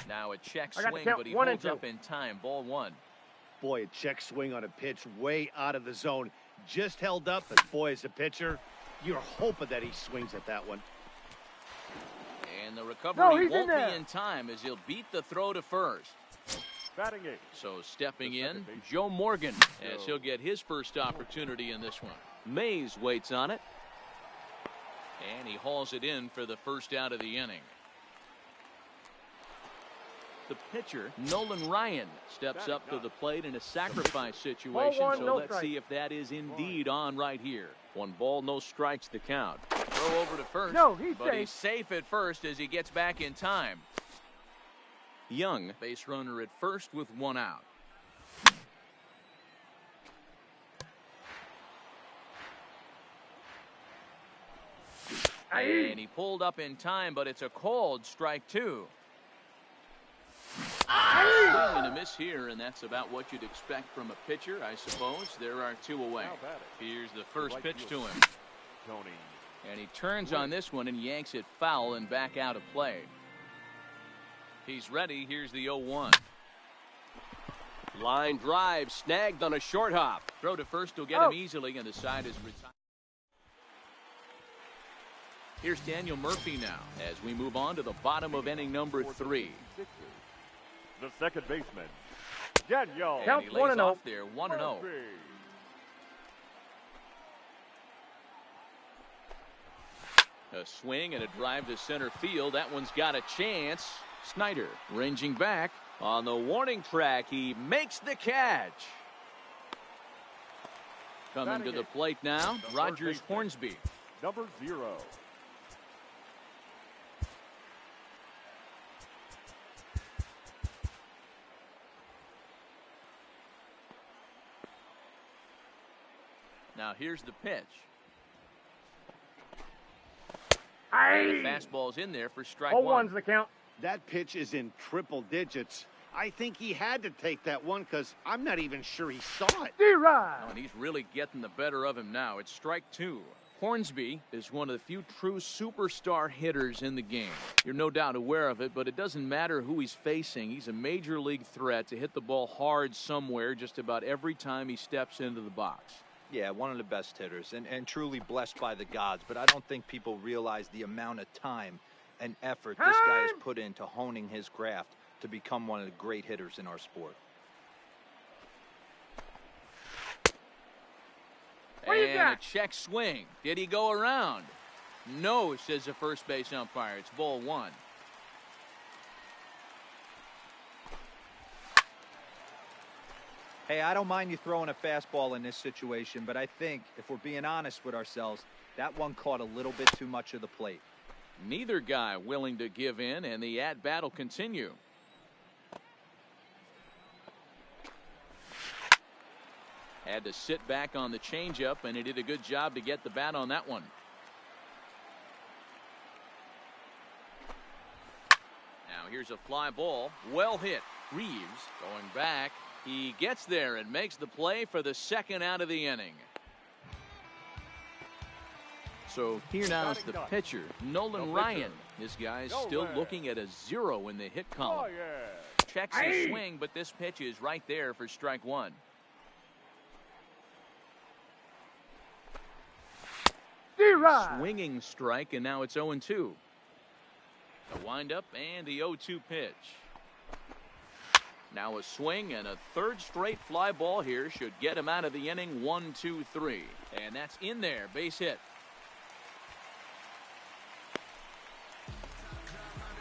Now a check swing, but he holds up in time. Ball 1. Boy, a check swing on a pitch way out of the zone. Just held up, but boy, as a pitcher, you're hoping that he swings at that one. And the recovery won't be in time as he'll beat the throw to first. Batting 8. So stepping in, Joe Morgan, as he'll get his first opportunity in this one. Mays waits on it. And he hauls it in for the first out of the inning. The pitcher, Nolan Ryan, steps up to the plate in a sacrifice situation. So let's see if that is indeed on right here. 1 ball, no strikes to count. Throw over to first, but he's safe at first as he gets back in time. Young, base runner at first with 1 out. And he pulled up in time, but it's a called strike 2. Swing and a miss here, and that's about what you'd expect from a pitcher, I suppose. There are 2 away. Here's the first pitch to him. And he turns on this one and yanks it foul and back out of play. He's ready. Here's the 0-1. Line drive snagged on a short hop. Throw to first will get him easily, and the side is retired. Here's Daniel Murphy now as we move on to the bottom of inning number 3. The second baseman, Daniel. And he lays off there, 1-0. A swing and a drive to center field. That one's got a chance. Snyder ranging back on the warning track. He makes the catch. Coming to the plate now, Rogers Hornsby. Number 0. Now here's the pitch. Aye. Fastball's in there for strike 0-1's the count. That pitch is in triple digits. I think he had to take that one because I'm not even sure he saw it. Oh, and he's really getting the better of him now. It's strike 2. Hornsby is one of the few true superstar hitters in the game. You're no doubt aware of it, but it doesn't matter who he's facing. He's a major league threat to hit the ball hard somewhere just about every time he steps into the box. Yeah, one of the best hitters and truly blessed by the gods. But I don't think people realize the amount of time and effort this guy has put into honing his craft to become one of the great hitters in our sport. And a check swing. Did he go around? No, says the first base umpire. It's ball 1. Hey, I don't mind you throwing a fastball in this situation, but I think if we're being honest with ourselves, that one caught a little bit too much of the plate. Neither guy willing to give in, and the at-bat will continue. Had to sit back on the changeup, and he did a good job to get the bat on that one. Now here's a fly ball. Well hit. Reeves going back. He gets there and makes the play for the second out of the inning. So here now is the pitcher, Nolan Ryan. This guy's still looking at a 0 in the hit column. Checks his swing, but this pitch is right there for strike one. Swinging strike, and now it's 0-2. The windup and the 0-2 pitch. Now a swing and a third straight fly ball here should get him out of the inning. 1-2-3. And that's in there. Base hit.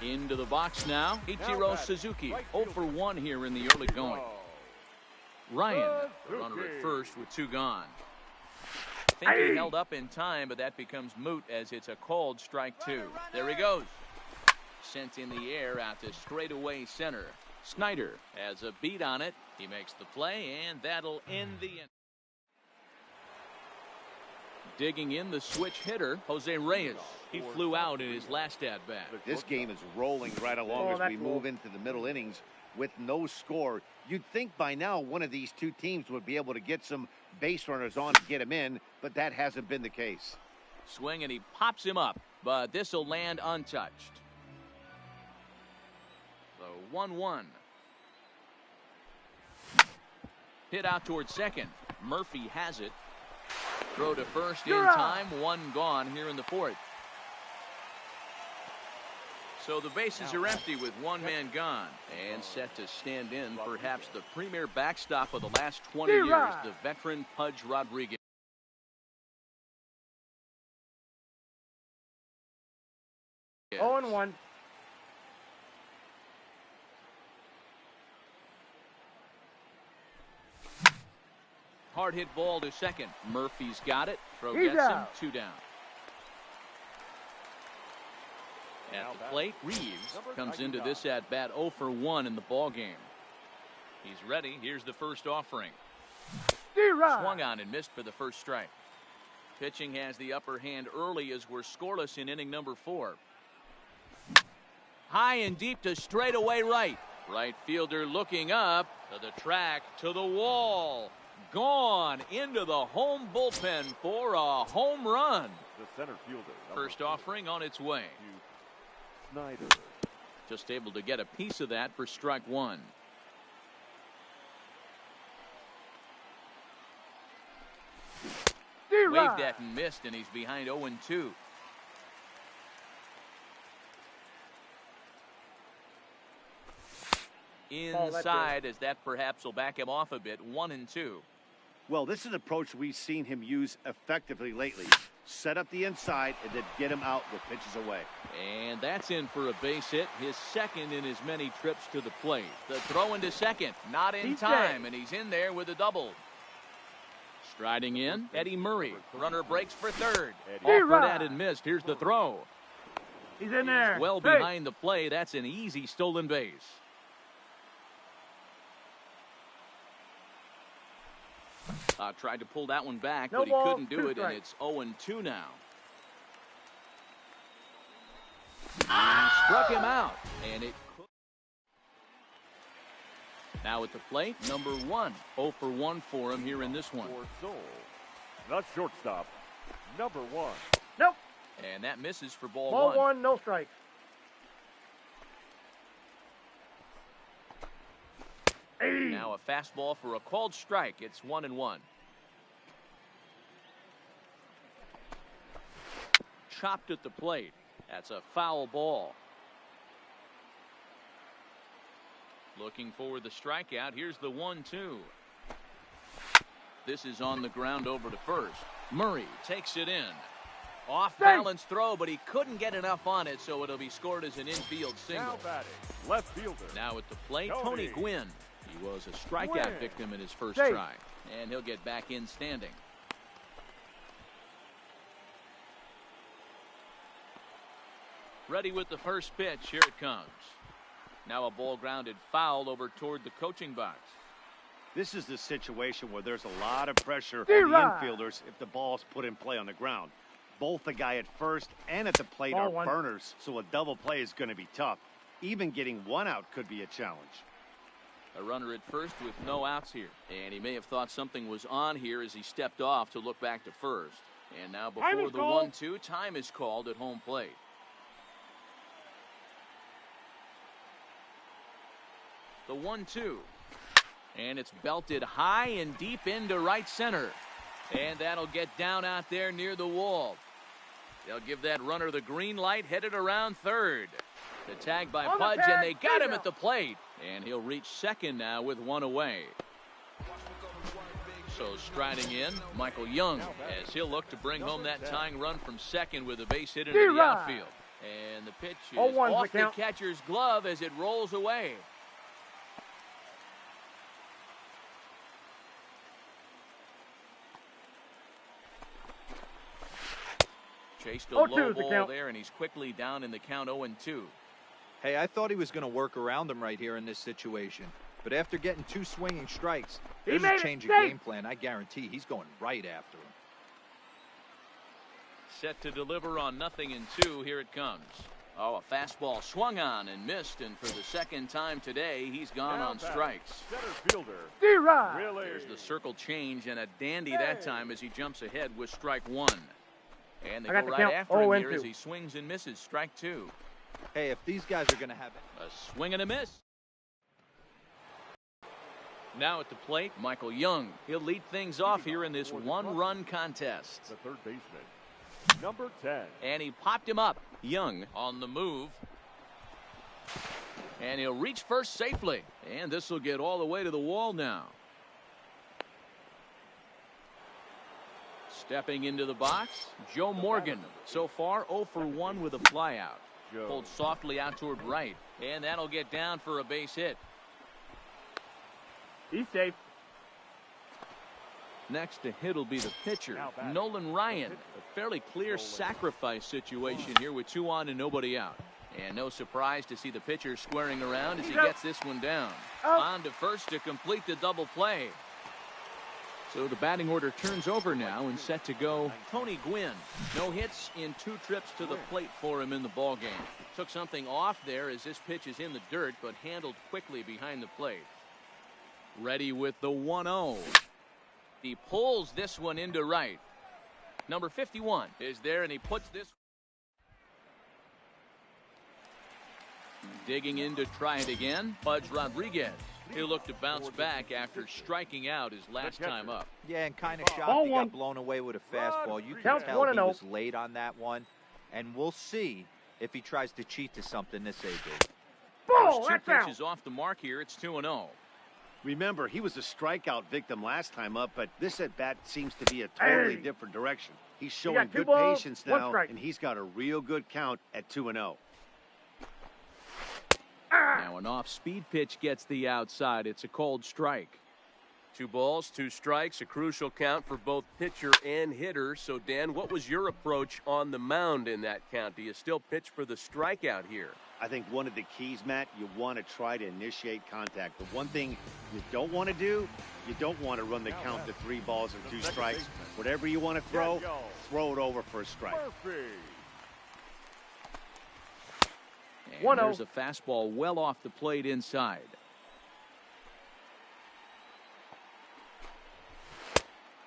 Into the box now. Ichiro Suzuki. 0 for 1 here in the early going. Ryan, runner at first with 2 gone. I think he held up in time, but that becomes moot as it's a called strike 2. There he goes. Sent in the air out to straightaway center. Snyder has a beat on it. He makes the play, and that'll end the inning. Digging in the switch hitter, Jose Reyes. He flew out in his last at-bat. This game is rolling right along as we move into the middle innings with no score. You'd think by now one of these two teams would be able to get some base runners on to get him in, but that hasn't been the case. Swing, and he pops him up, but this will land untouched. So 1-1. Hit out towards second. Murphy has it. Throw to first in time. 1 gone here in the 4th. So the bases are empty with 1 man gone and set to stand in perhaps the premier backstop of the last 20 years, the veteran Pudge Rodriguez. Yes. 0-1. Hard hit ball to second. Murphy's got it. Throw gets him. 2 down. At the plate, Reeves comes into this at bat 0 for 1 in the ball game. He's ready. Here's the first offering. Swung on and missed for the first strike. Pitching has the upper hand early as we're scoreless in inning number 4. High and deep to straightaway right. Right fielder looking up to the track, to the wall. Gone into the home bullpen for a home run. The center fielder. First offering on its way. Snyder. Just able to get a piece of that for strike 1. Waved at and missed, and he's behind 0-2. Inside, as that perhaps will back him off a bit. 1-2. Well, this is an approach we've seen him use effectively lately. Set up the inside and then get him out with pitches away. And that's in for a base hit, his second in his many trips to the plate. The throw into second, not in time, and he's in there with a double. Striding in, Eddie Murray. Runner breaks for third. Offered at and missed. Here's the throw. He's in there. Well behind the play. That's an easy stolen base. Tried to pull that one back, but he couldn't do it, and it's 0-2 now. Struck him out, and it could. Now at the plate, number 1. 0 for 1 for him here in this one. Not shortstop, number 1. Nope. And that misses for ball 1, no strike. Now a fastball for a called strike. It's 1-1. Chopped at the plate. That's a foul ball. Looking for the strikeout. Here's the 1-2. This is on the ground over to first. Murray takes it in. Off balance throw, but he couldn't get enough on it, so it'll be scored as an infield single. Now batting, left fielder. Now at the plate, Tony Gwynn. He was a strikeout victim in his first try, and he'll get back in standing. Ready with the first pitch. Here it comes. Now a ball grounded foul over toward the coaching box. This is the situation where there's a lot of pressure on the infielders if the ball's put in play on the ground. Both the guy at first and at the plate are burners, so a double play is going to be tough. Even getting one out could be a challenge. A runner at first with no outs here. And he may have thought something was on here as he stepped off to look back to first. And now before the 1-2, time is called at home plate. The 1-2. And it's belted high and deep into right center. And that'll get down out there near the wall. They'll give that runner the green light, headed around third. The tag by Pudge, and they got him at the plate. And he'll reach second now with one away. So striding in, Michael Young, as he'll look to bring home that tying run from second with a base hit into the outfield. And the pitch is off the catcher's glove as it rolls away. Chased a low ball there, and he's quickly down in the count 0-2. Hey, I thought he was going to work around him right here in this situation. But after getting 2 swinging strikes, there's a change of game plan. I guarantee he's going right after him. Set to deliver on 0-2. Here it comes. Oh, a fastball swung on and missed, and for the second time today, he's gone on strikes. Center fielder. Really? There's the circle change, and a dandy that time as he jumps ahead with strike 1. And they go right after him here as he swings and misses. Strike 2. Hey, if these guys are going to have a swing and a miss. Now at the plate, Michael Young. He'll lead things off here in this one-run contest. The third baseman, number 10. And he popped him up. Young on the move. And he'll reach first safely. And this will get all the way to the wall now. Stepping into the box, Joe Morgan. So far, 0 for 1 with a flyout. Pulled softly out toward right. And that'll get down for a base hit. He's safe. Next to hit will be the pitcher, Nolan Ryan. A fairly clear sacrifice situation here with 2 on and nobody out. And no surprise to see the pitcher squaring around as he gets this one down. On to first to complete the double play. So the batting order turns over now and set to go Tony Gwynn. No hits in 2 trips to the plate for him in the ballgame. Took something off there as this pitch is in the dirt, but handled quickly behind the plate. Ready with the 1-0. He pulls this one into right. Number 51 is there, and he puts this. Digging in to try it again, Pudge Rodriguez. He'll look to bounce back after striking out his last time up. Yeah, and kind of shocked he got blown away with a fastball. You can tell he was late on that one, and we'll see if he tries to cheat to something this AB. First 2 pitches off the mark here. It's 2-0. Remember, he was a strikeout victim last time up, but this at-bat seems to be a totally different direction. He's showing good patience now, and he's got a real good count at 2-0. Now an off-speed pitch gets the outside. It's a cold strike. 2 balls, 2 strikes, a crucial count for both pitcher and hitter. So, Dan, what was your approach on the mound in that count? Do you still pitch for the strikeout here? I think one of the keys, Matt, you want to try to initiate contact. The one thing you don't want to do, you don't want to run the count to 3 balls and 2 strikes. Whatever you want to throw it over for a strike. And there's a fastball well off the plate inside.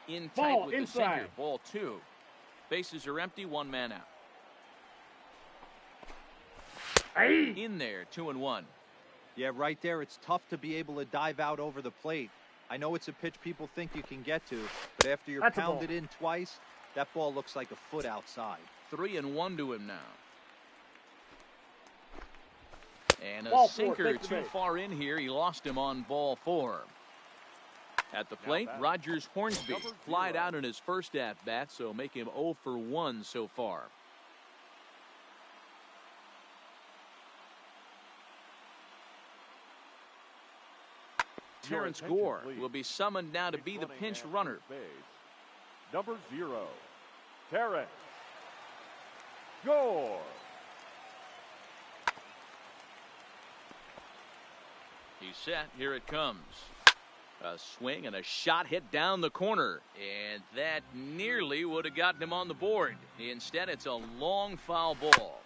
In tight with the sinker. Ball 2. Bases are empty. 1 man out. In there, 2-1. Yeah, right there. It's tough to be able to dive out over the plate. I know it's a pitch people think you can get to, but after you're pounded in twice, that ball looks like a foot outside. 3-1 to him now. And a sinker too far in here. He lost him on ball 4. At the plate, Rogers Hornsby flied out in his first at-bat, so make him 0 for 1 so far. Terrence Gore will be summoned now to be the pinch runner. Number 0, Terrence Gore. He's set. Here it comes. A swing and a shot hit down the corner. And that nearly would have gotten him on the board. Instead, it's a long foul ball.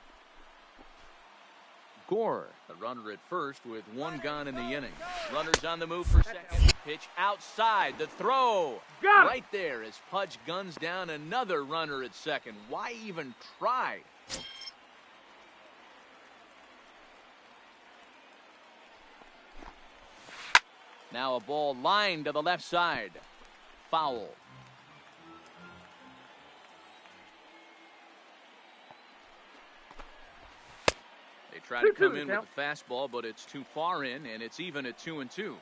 score. The runner at first with one gone in the inning. Runners on the move for second. Pitch outside. The throw right there as Pudge guns down another runner at second. Why even try? Now a ball lined to the left side. Foul. They try to come in with the fastball, but it's too far in, and it's even at 2-2.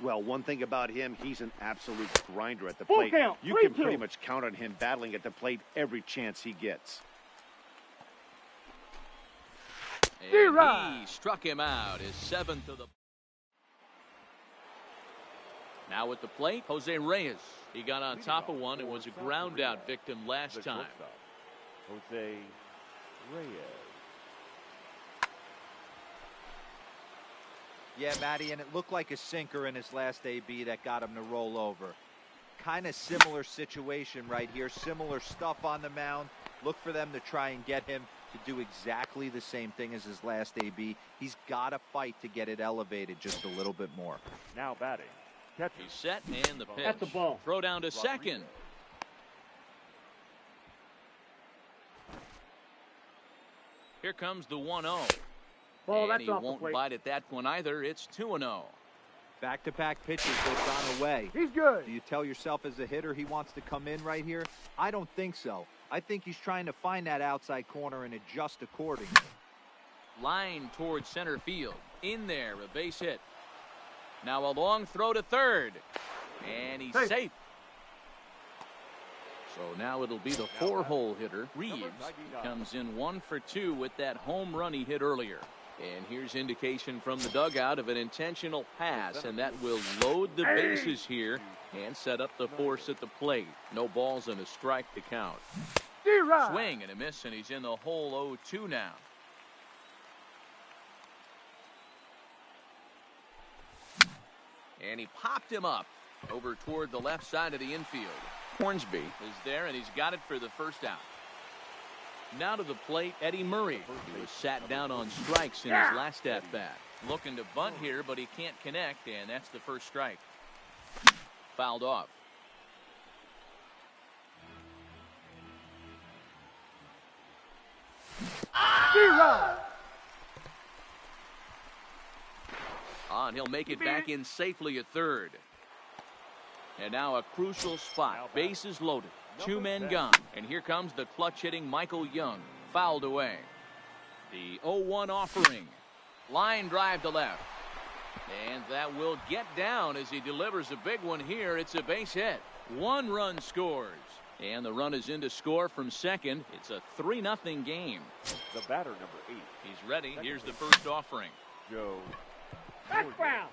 Well, one thing about him, he's an absolute grinder at the plate. You can pretty much count on him battling at the plate every chance he gets. And he struck him out, his seventh of the... Now at the plate, Jose Reyes. He got on top of one and was a ground out victim last time. Jose Reyes. Yeah, Matty, and it looked like a sinker in his last AB that got him to roll over. Kind of similar situation right here. Similar stuff on the mound. Look for them to try and get him to do exactly the same thing as his last AB. He's got to fight to get it elevated just a little bit more. Now batting. Catcher. He's set, and the pitch. That's a ball. Throw down to second. Here comes the 1-0. Ball, and that's he off the won't plate. bite at that one either. It's 2-0. Back-to-back pitches, they've gone away. He's good. Do you tell yourself as a hitter he wants to come in right here? I don't think so. I think he's trying to find that outside corner and adjust accordingly. Line towards center field. In there, a base hit. Now a long throw to third. And he's safe. So now it'll be the four-hole hitter, Reeves. Comes in 1 for 2 with that home run he hit earlier. And here's indication from the dugout of an intentional pass, and that will load the bases here and set up the force at the plate. No balls and a strike to count. Swing and a miss, and he's in the hole 0-2 now. And he popped him up over toward the left side of the infield. Hornsby is there, and he's got it for the first out. Now to the plate, Eddie Murray. He was sat down on strikes in his last at-bat. Looking to bunt here, but he can't connect, and that's the first strike. Fouled off. And he'll make it back in safely at third. And now a crucial spot. Bases loaded. 2 men gone. And here comes the clutch-hitting Michael Young. Fouled away. The 0-1 offering. Line drive to left. And that will get down as he delivers a big one here. It's a base hit. 1 run scores. And the run is in to score from second. It's a 3-0 game. The batter, number 8. He's ready. Here's the first offering. Joe. That's foul.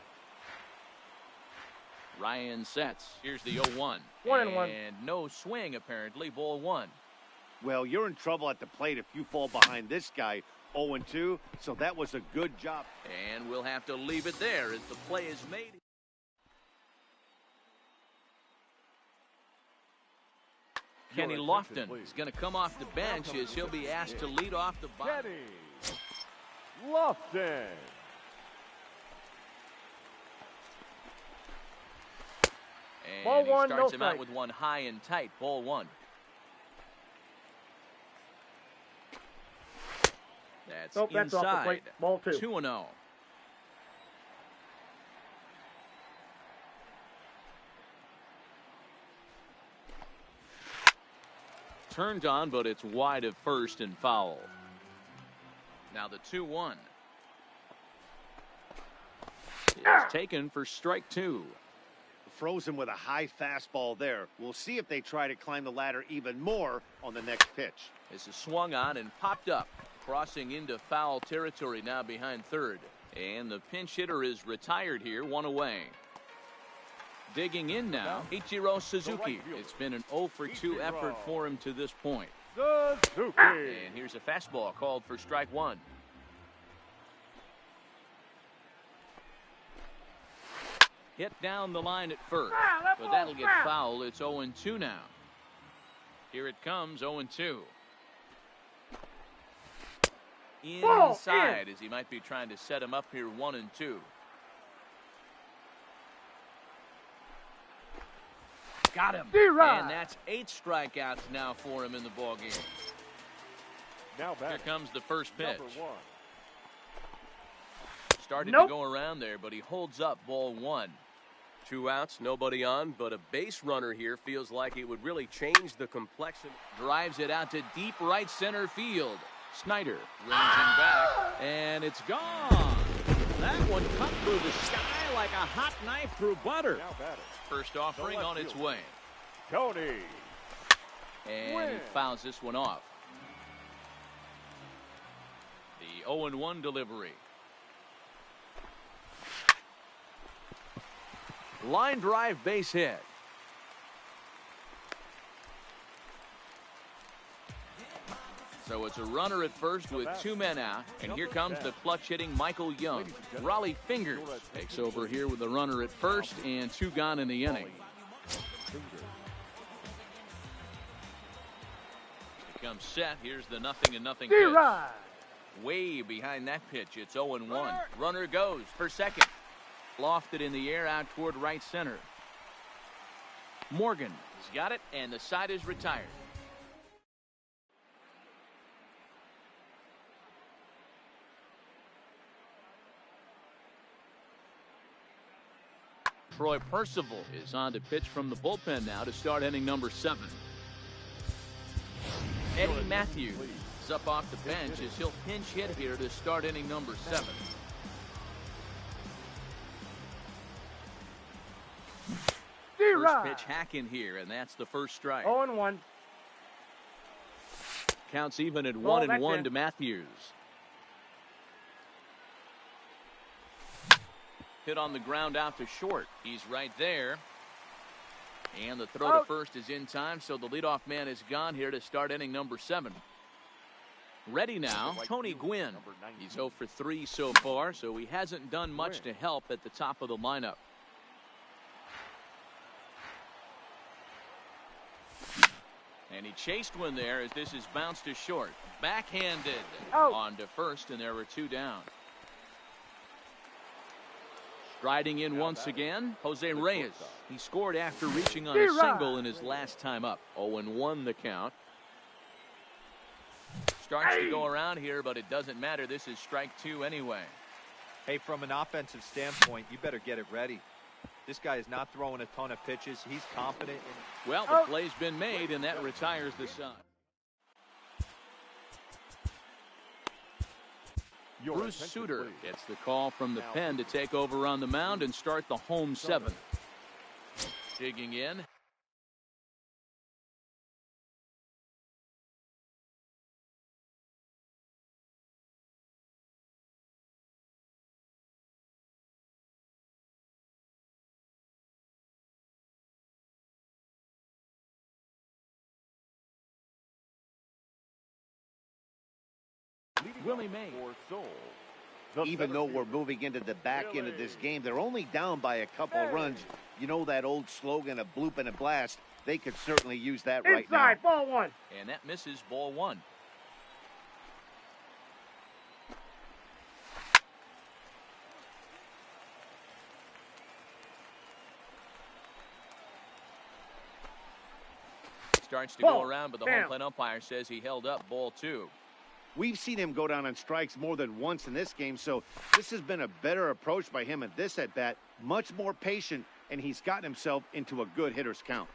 Ryan sets. Here's the 0-1. 1-1. And no swing, apparently. Ball 1. Well, you're in trouble at the plate if you fall behind this guy 0-2, so that was a good job. And we'll have to leave it there as the play is made. Kenny Lofton is going to come off the bench as he'll be asked to lead off the bottom. Kenny Lofton. And Ball he 1, starts no him out strike. with one high and tight. Ball 1. That's Nope, that's off the inside. plate. Ball 2. 2-0. Turned on, but it's wide of first and foul. Now the 2-1. It's taken for strike 2. Frozen with a high fastball there. We'll see if they try to climb the ladder even more on the next pitch. This is swung on and popped up. Crossing into foul territory now behind third. And the pinch hitter is retired here, 1 away. Digging in now, Ichiro Suzuki. It's been an 0 for 2 effort for him to this point. Suzuki. And here's a fastball called for strike 1. Hit down the line at first, but that'll get foul. It's 0-2 now. Here it comes, 0-2. inside as he might be trying to set him up here 1-2. Got him. And that's 8 strikeouts now for him in the ballgame. Now Here comes the first pitch. Number 1. Started to go around there, but he holds up ball 1. 2 outs, nobody on, but a base runner here feels like it would really change the complexion. Drives it out to deep right center field. Snyder runs him back, and it's gone. That one cut through the sky like a hot knife through butter. Now batter. First offering on its way. Tony. And he fouls this one off. The 0-1 delivery. Line drive base hit. So it's a runner at first with 2 men out. And here comes the clutch hitting Michael Young. Raleigh Fingers takes over here with a runner at first and 2 gone in the inning. Becomes set. Here's the 0-0 pitch. Way behind that pitch. It's 0-1. Runner goes for second. Lofted in the air out toward right center. Morgan has got it, and the side is retired. Troy Percival is on to pitch from the bullpen now to start inning number 7. Eddie Matthews is up off the bench as he'll pinch hit here to start inning number 7. First pitch hack in here, and that's the first strike. 0-1. Counts even at 1-1 to Matthews. Hit on the ground out to short. He's right there. And the throw to first is in time, so the leadoff man is gone here to start inning number 7. Ready now, Tony Gwynn. He's 0 for 3 so far, so he hasn't done much to help at the top of the lineup. And he chased one there as this is bounced to short. Backhanded on to first, and there were 2 down. Striding in once again, Jose Reyes. He scored after reaching on a single in his last time up. 0-1 the count. Starts to go around here, but it doesn't matter. This is strike 2 anyway. Hey, from an offensive standpoint, you better get it ready. This guy is not throwing a ton of pitches. He's confident. Well, the play's been made, and that retires the side. Bruce Sutter gets the call from the pen to take over on the mound and start the home 7th. Digging in. Willie Mays. Even though we're moving into the back end of this game, they're only down by a couple of runs. You know that old slogan, a bloop and a blast. They could certainly use that right now. Inside, ball 1. And that misses ball 1. Starts to go around, but the home plate umpire says he held up ball 2. We've seen him go down on strikes more than once in this game, so this has been a better approach by him at this at-bat. Much more patient, and he's gotten himself into a good hitter's count.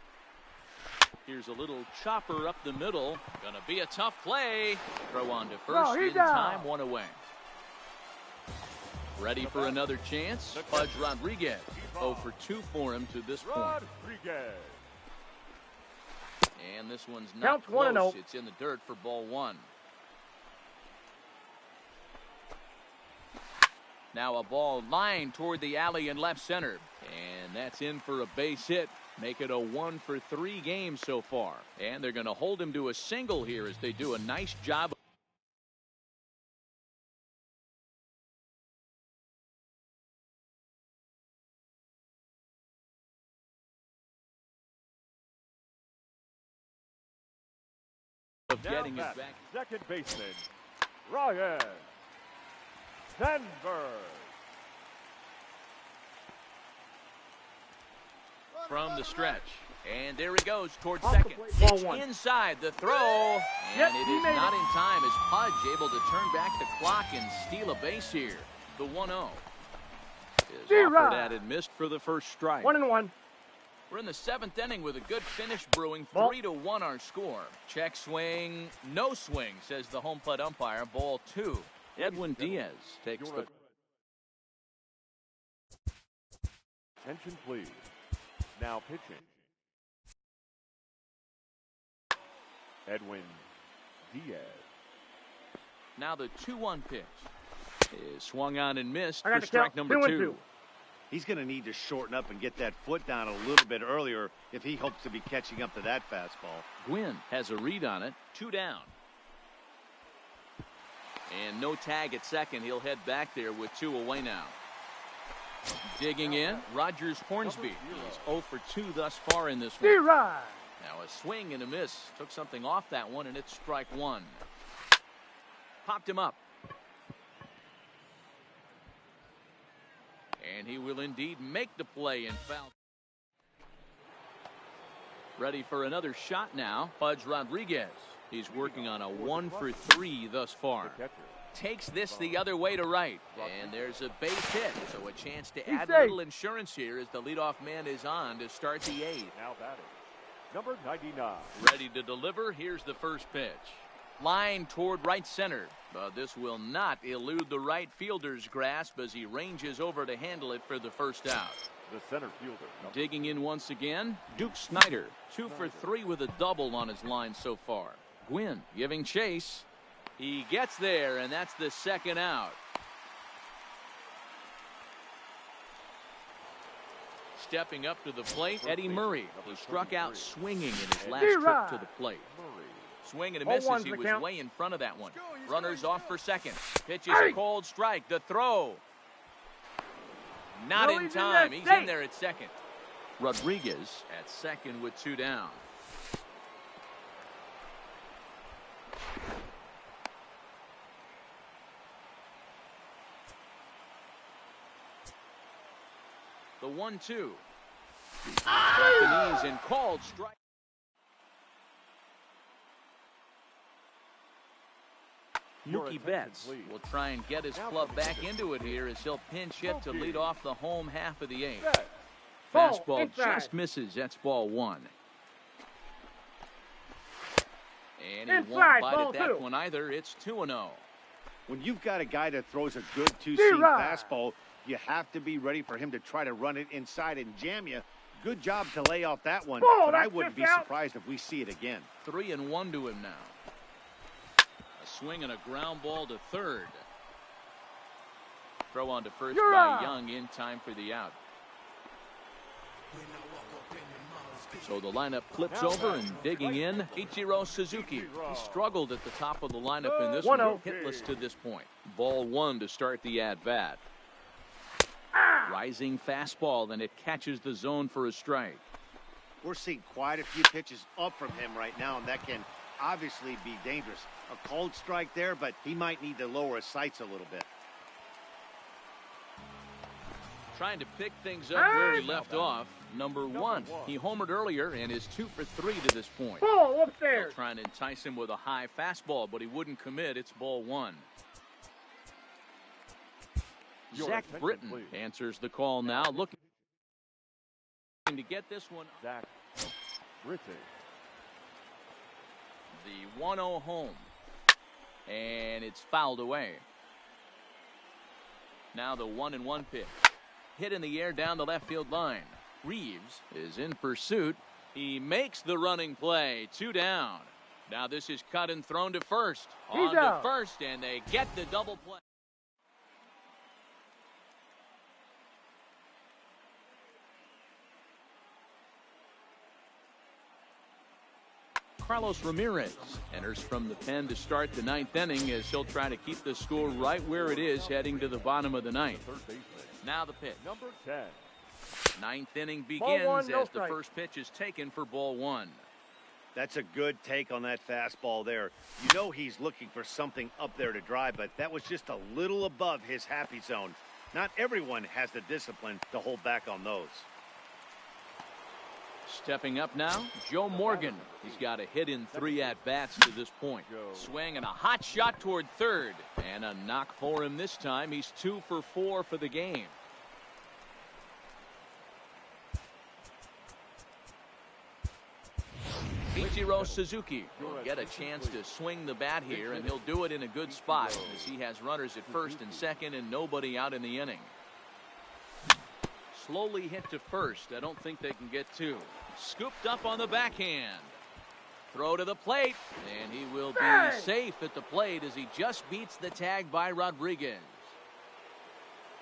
Here's a little chopper up the middle. Gonna be a tough play. Throw on to first in time, 1 away. Ready for another chance. Pudge Rodriguez. 0 for 2 for him to this point. And this one's not close. It's in the dirt for ball 1. Now a ball lined toward the alley in left center. And that's in for a base hit. Make it a 1 for 3 game so far. And they're going to hold him to a single here as they do a nice job. Of getting it back. Second baseman, Ryan Sandberg. From the stretch. And there he goes towards second. It's inside the throw. And it is not in time as Pudge able to turn back the clock and steal a base here. The 1-0 is offered at and missed for the first strike. 1-1. We're in the 7th inning with a good finish brewing. 3-1 our score. Check swing. No swing, says the home plate umpire. Ball 2. Edwin Diaz takes the... Attention, please. Now pitching. Edwin Diaz. Now the 2-1 pitch is swung on and missed I got for strike count. number 2-2. 2. He's going to need to shorten up and get that foot down a little bit earlier if he hopes to be catching up to that fastball. Gwynn has a read on it. 2 down. And no tag at second. He'll head back there with 2 away now. Digging in, Rogers Hornsby. He's 0 for 2 thus far in this one. Now a swing and a miss. Took something off that one, and it's strike 1. Popped him up. And he will indeed make the play and foul. Ready for another shot now. Pudge Rodriguez. He's working on a 1 for 3 thus far. Takes this the other way to right. And there's a base hit. So a chance to add a little insurance here as the leadoff man is on to start the 8th. Now batting, number 99. Ready to deliver. Here's the first pitch. Line toward right center. But this will not elude the right fielder's grasp as he ranges over to handle it for the first out. The center fielder. Digging in once again, Duke Snyder. 2 for 3 with a double on his line so far. Gwynn giving chase. He gets there, and that's the second out. Stepping up to the plate, Eddie Murray. He struck out swinging in his last trip to the plate. Swing and a miss as he was way in front of that one. Runners off for second. Pitches a cold strike. The throw. Not in time. He's in there at second. Rodriguez at second with 2 down. The 1-2. Off the knees and called strike. Mookie Betts will try and get his club back into it here as he'll pinch hit to lead off the home half of the 8th. Fastball just misses. That's ball 1. And he won't bite at that one either. It's 2-0. When you've got a guy that throws a good two-seam fastball, you have to be ready for him to try to run it inside and jam you. Good job to lay off that one, but I wouldn't be surprised if we see it again. 3-1 to him now. A swing and a ground ball to third. Throw on to first by Young in time for the out. So the lineup flips over and digging in, Ichiro Suzuki. He struggled at the top of the lineup in this one, hitless to this point. Ball 1 to start the at-bat. Rising fastball, then it catches the zone for a strike. We're seeing quite a few pitches up from him right now, and that can obviously be dangerous. A cold strike there, but he might need to lower his sights a little bit. Trying to pick things up where he left off. Number 1. He homered earlier and is 2 for 3 to this point. Ball upstairs. Trying to entice him with a high fastball, but he wouldn't commit. It's ball 1. Zach Britton answers the call now, looking to get this one. Zach Britton. The 1-0 home. And it's fouled away. Now the 1-1 pitch. Hit in the air down the left field line. Reeves is in pursuit. He makes the running play. 2 down. Now this is cut and thrown to first. On to first, and they get the double play. Carlos Ramirez enters from the pen to start the 9th inning as he'll try to keep the score right where it is heading to the bottom of the 9th. Now the pitch. Number 10. 9th inning begins as the first pitch is taken for ball 1. That's a good take on that fastball there. You know he's looking for something up there to drive, but that was just a little above his happy zone. Not everyone has the discipline to hold back on those. Stepping up now, Joe Morgan. He's got a hit in 3 at-bats to this point. Swing and a hot shot toward third. And a knock for him this time. He's 2 for 4 for the game. Ichiro Suzuki will get a chance to swing the bat here, and he'll do it in a good spot as he has runners at first and second and nobody out in the inning. Slowly hit to first. I don't think they can get 2. Scooped up on the backhand. Throw to the plate, and he will be safe at the plate as he just beats the tag by Rodriguez.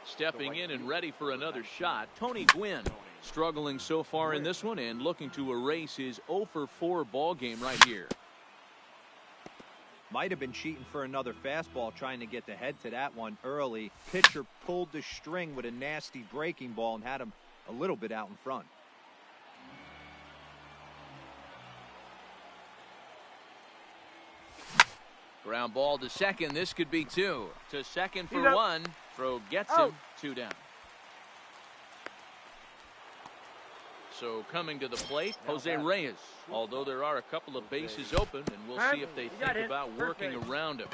Stepping in and ready for another shot, Tony Gwynn. Struggling so far in this one and looking to erase his 0 for 4 ball game right here. Might have been cheating for another fastball, trying to get the head to that one early. Pitcher pulled the string with a nasty breaking ball and had him a little bit out in front. Ground ball to second. This could be 2. To second for 1. Throw gets him. 2 down. So coming to the plate, Jose Reyes. Although there are a couple of bases open, and we'll see if they think about working around him.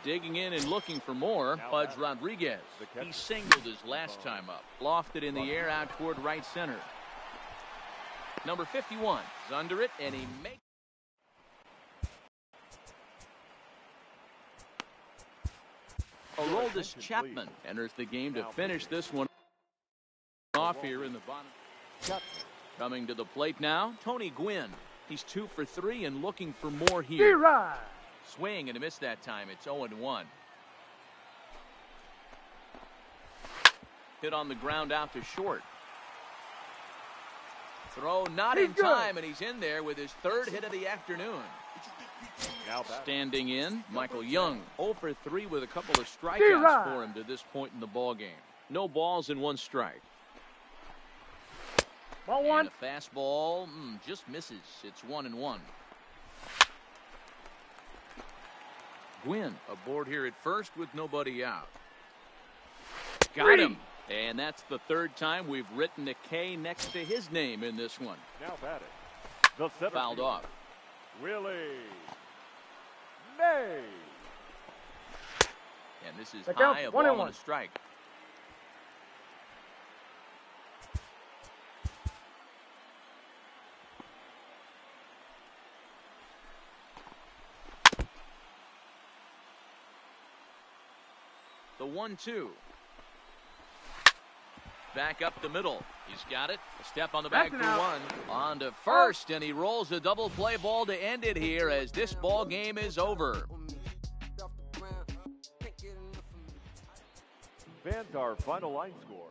Digging in and looking for more, Pudge Rodriguez. He singled his last time up. Lofted in the air out toward right center. Number 51 is under it, and he makes. Aroldis Chapman enters the game to finish this one off here in the bottom. Coming to the plate now, Tony Gwynn. He's 2 for 3 and looking for more here. Swing and a miss that time. It's 0-1. Hit on the ground out to short. Throw not in time, and he's in there with his 3rd hit of the afternoon. Standing in, Michael Young, 0 for 3 with a couple of strikeouts for him to this point in the ball game. No balls and 1 strike. Ball 1. And a fastball just misses. It's 1-1. Gwynn aboard here at first with nobody out. Got him. And that's the 3rd time we've written a K next to his name in this one. Now batting, the center Fouled fielder, off. Willie May. And this is Look high, out, a ball 1-1. and a strike. The 1-2. Back up the middle. He's got it. A step on the back for 1. On to first, and he rolls a double play ball to end it here as this ball game is over. Fans, our final line score.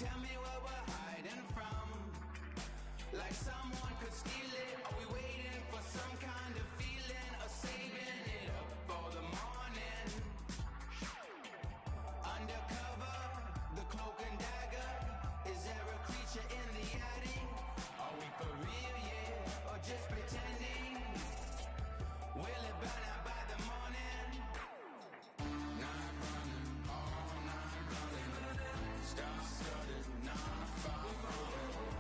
Tell me what we're hiding from. Like someone could steal it. Are we waiting for some kind of feeling, or saving it up for the morning? Undercover, the cloak and dagger. Is there a creature in the attic? Are we for real, yeah, or just pretending? Will it burn out by the morning? Night running, all night running. Star-studded, non-far rolling.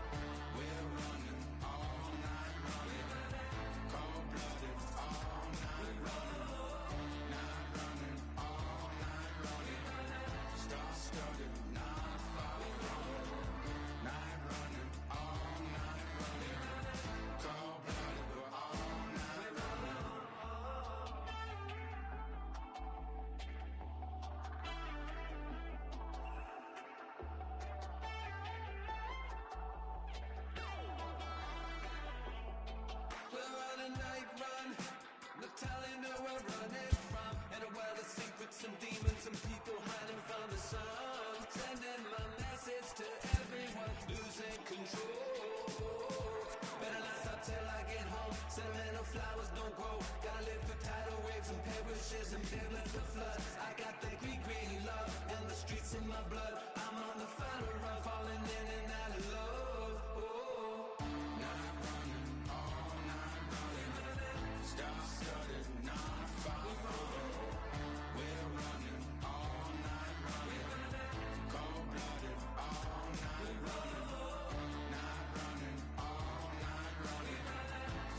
We're running all night running. Cold-blooded, all night running. Night running, all night running. Star-studded, non-far rolling. Night running, all night running. Cold-blooded, we're all night running. We're on a night run, no telling where we're running from. And a world of secrets, some demons, some people hiding from the sun. Sending my message to everyone, losing control. Better not stop till I get home. Sentimental flowers don't grow. Gotta live through tidal waves and perishes and big like the flood. I got that greedy love and the streets in my blood. I'm on the final run, falling in and out of love. Oh. Night running, all night running. Star-studded, non-far rolling. We're running all night running. Cold-blooded, all night running. Night running, all night running.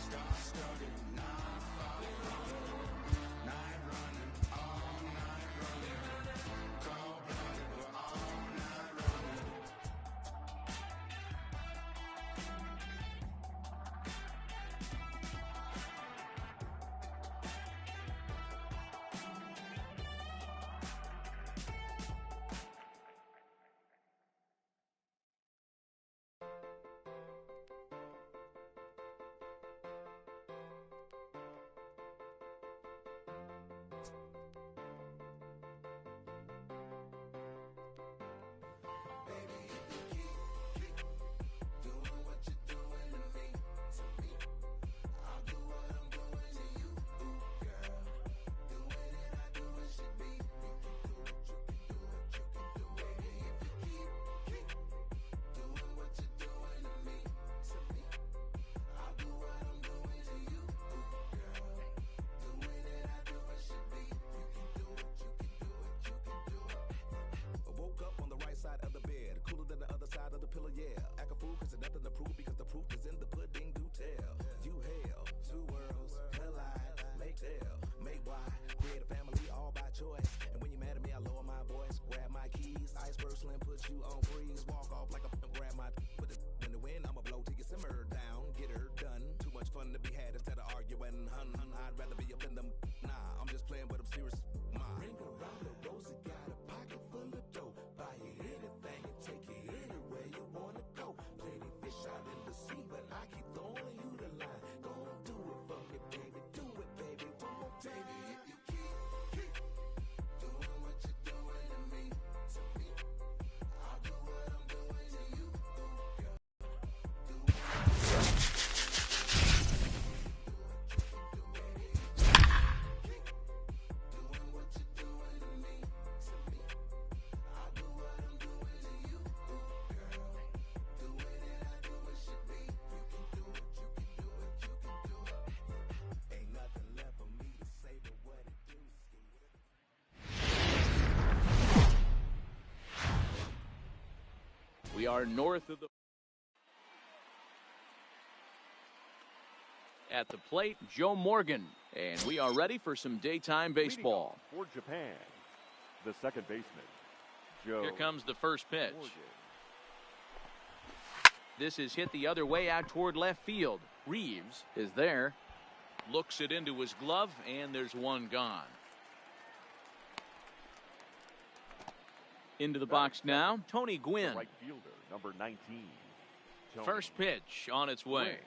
Star-studded, non-far rolling. Night running, all night running. Cold-blooded, we're all night running. I woke up on the right side of the bed, cooler than the other side of the pillow, yeah. Act a fool cause there's nothing to prove because the proof is in the pudding, do tell. You hell, two worlds collide, make tell, make why, create a family all by choice. And when you're mad at me, I lower my voice, grab my keys, iceberg slim, put you on freeze, walk off like a grab my put it in the wind, I'ma blow till you simmer down, get her done. Too much fun to be had instead of arguing, I'd rather be up in them, nah, I'm just playing but I'm serious, Ring around the rosy, got a pocket full of dough. Buy you anything and take you anywhere you wanna go. Plenty fish out in the sea, but I keep throwing you the line. Go on, do it for me, baby. Do it, baby. One more time. Baby, if you keep doing what you're doing to me, I'll do what I'm doing to you, girl. Do it. We are north of the... At the plate, Joe Morgan. And we are ready for some daytime baseball. For Japan, the second baseman, Joe. Here comes the first pitch. Morgan. This is hit the other way out toward left field. Reeves is there. Looks it into his glove, and there's one gone. Into the box now, Tony Gwynn. The right fielder, number 19. Tony. First pitch on its way.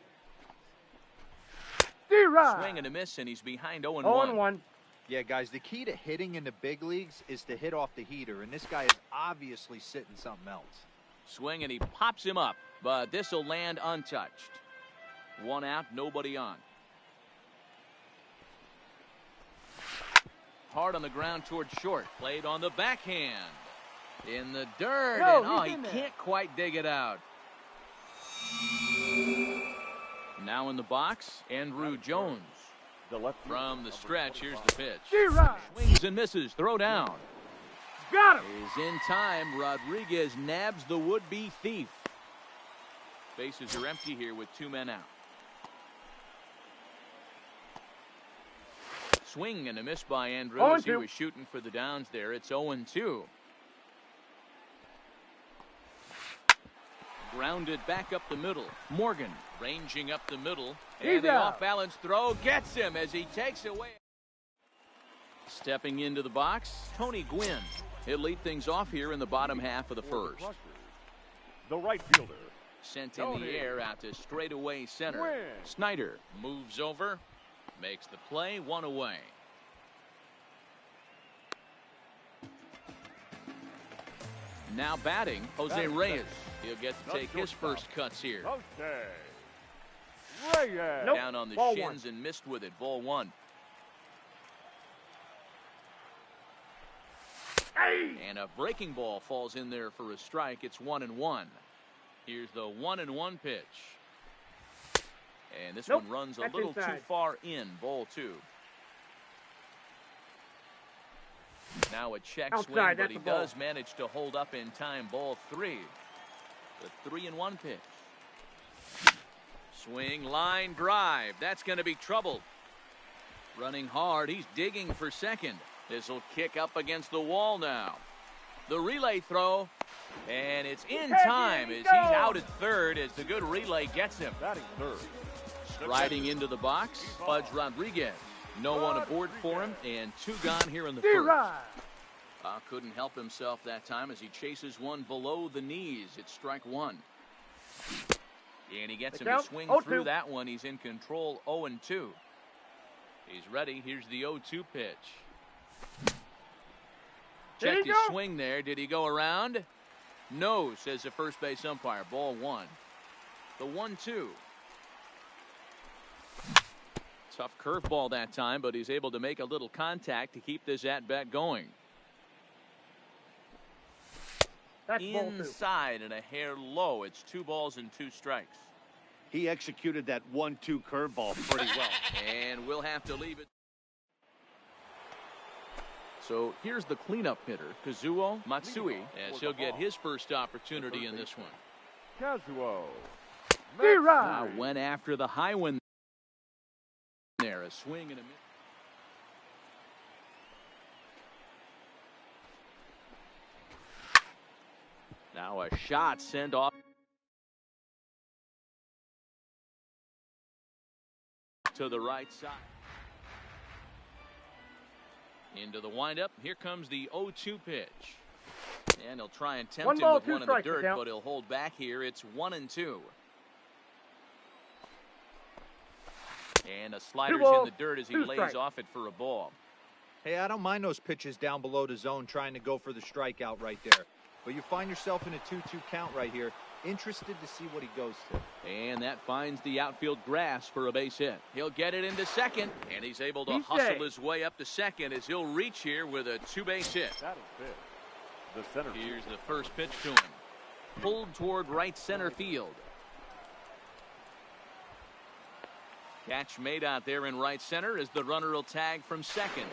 Swing and a miss, and he's behind 0-1. 0-1. Yeah, guys, the key to hitting in the big leagues is to hit off the heater, and this guy is obviously sitting something else. Swing, and he pops him up, but this will land untouched. One out, nobody on. Hard on the ground towards short. Played on the backhand. In the dirt, and he can't quite dig it out. Now in the box, Andrew Jones. The left From the stretch, here's the pitch. G-Rod. Swings and misses, throw down. Got him. Is in time. Rodriguez nabs the would-be thief. Bases are empty here with 2 men out. Swing and a miss by Andrew as he was shooting for the downs there. It's 0-2. Grounded back up the middle. Morgan ranging up the middle. And the off-balance throw gets him as he takes away. Stepping into the box, Tony Gwynn. He'll lead things off here in the bottom half of the first. The right fielder. Sent in the air out to straightaway center. Gwynn. Snyder moves over. Makes the play, 1 away. Now batting, Jose Reyes. He'll get to take his first cuts here. Jose Reyes. Down on the shins and missed with it. Ball 1. And a breaking ball falls in there for a strike. It's 1-1. Here's the 1-1 pitch. And this one runs a little too far in. Ball 2. Now a check swing, but he does manage to hold up in time. Ball 3. The 3-1 pitch. Swing, line, drive. That's going to be trouble. Running hard. He's digging for second. This will kick up against the wall now. The relay throw. And it's in time as he's out at third as the good relay gets him. Batting third. Riding into the box, Fudge Rodriguez. No one aboard for him, and 2 gone here in the first. Couldn't help himself that time as he chases one below the knees. It's strike 1. And he gets him to swing through that one. He's in control, 0-2. He's ready. Here's the 0-2 pitch. Checked his swing there. Did he go around? No, says the first base umpire. Ball 1. The 1-2. Tough curveball that time, but he's able to make a little contact to keep this at-bat going. That's inside and a hair low. It's 2 balls and 2 strikes. He executed that 1-2 curveball pretty well. And we'll have to leave it. So here's the cleanup hitter, Kazuo Matsui, as he'll get his first opportunity in this one. Kazuo. Went after the high one there. A swing and a miss. Now a shot sent off to the right side. Into the windup. Here comes the 0-2 pitch. And he'll try and tempt him with one in the dirt, but he'll hold back here. It's 1-2. And a slider's in the dirt as he lays off it for a ball. Hey, I don't mind those pitches down below the zone trying to go for the strikeout right there. But you find yourself in a 2-2 count right here. Interested to see what he goes to. And that finds the outfield grass for a base hit. He'll get it into second, and he's able to hustle his way up to second as he'll reach here with a 2-base hit. That is it. The center. Here's the first pitch to him. Pulled toward right center field. Catch made out there in right center as the runner will tag from second.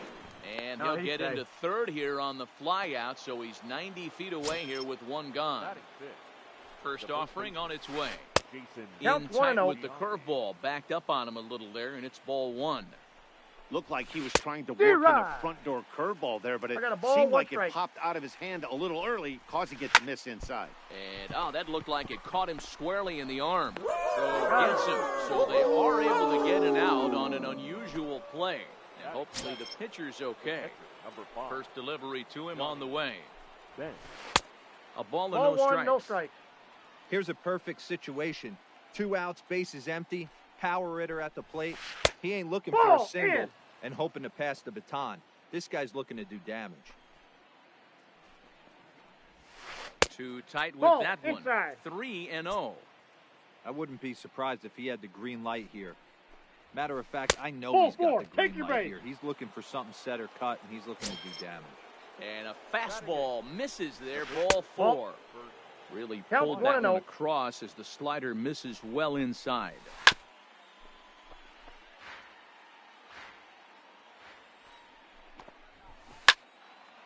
And he'll get into third here on the fly out, so he's 90 feet away here with 1 gone. First offering on its way. Jason. In tight with the curveball. Backed up on him a little there, and it's ball one. Looked like he was trying to work in a front door curveball there, but it seemed like it popped out of his hand a little early, causing it to miss inside. And, that looked like it caught him squarely in the arm. So gets him. So they are able to get an out on an unusual play. And hopefully the pitcher's okay. First delivery to him on the way. A ball and no strikes. Here's a perfect situation. 2 outs, bases empty, power hitter at the plate. He ain't looking for a single and hoping to pass the baton. This guy's looking to do damage. Too tight with that one. 3-0. I wouldn't be surprised if he had the green light here. Matter of fact, I know he's got the green light here. He's looking for something set or cut, and he's looking to do damage. And a fastball misses there, ball 4. Really pulled that one across as the slider misses well inside.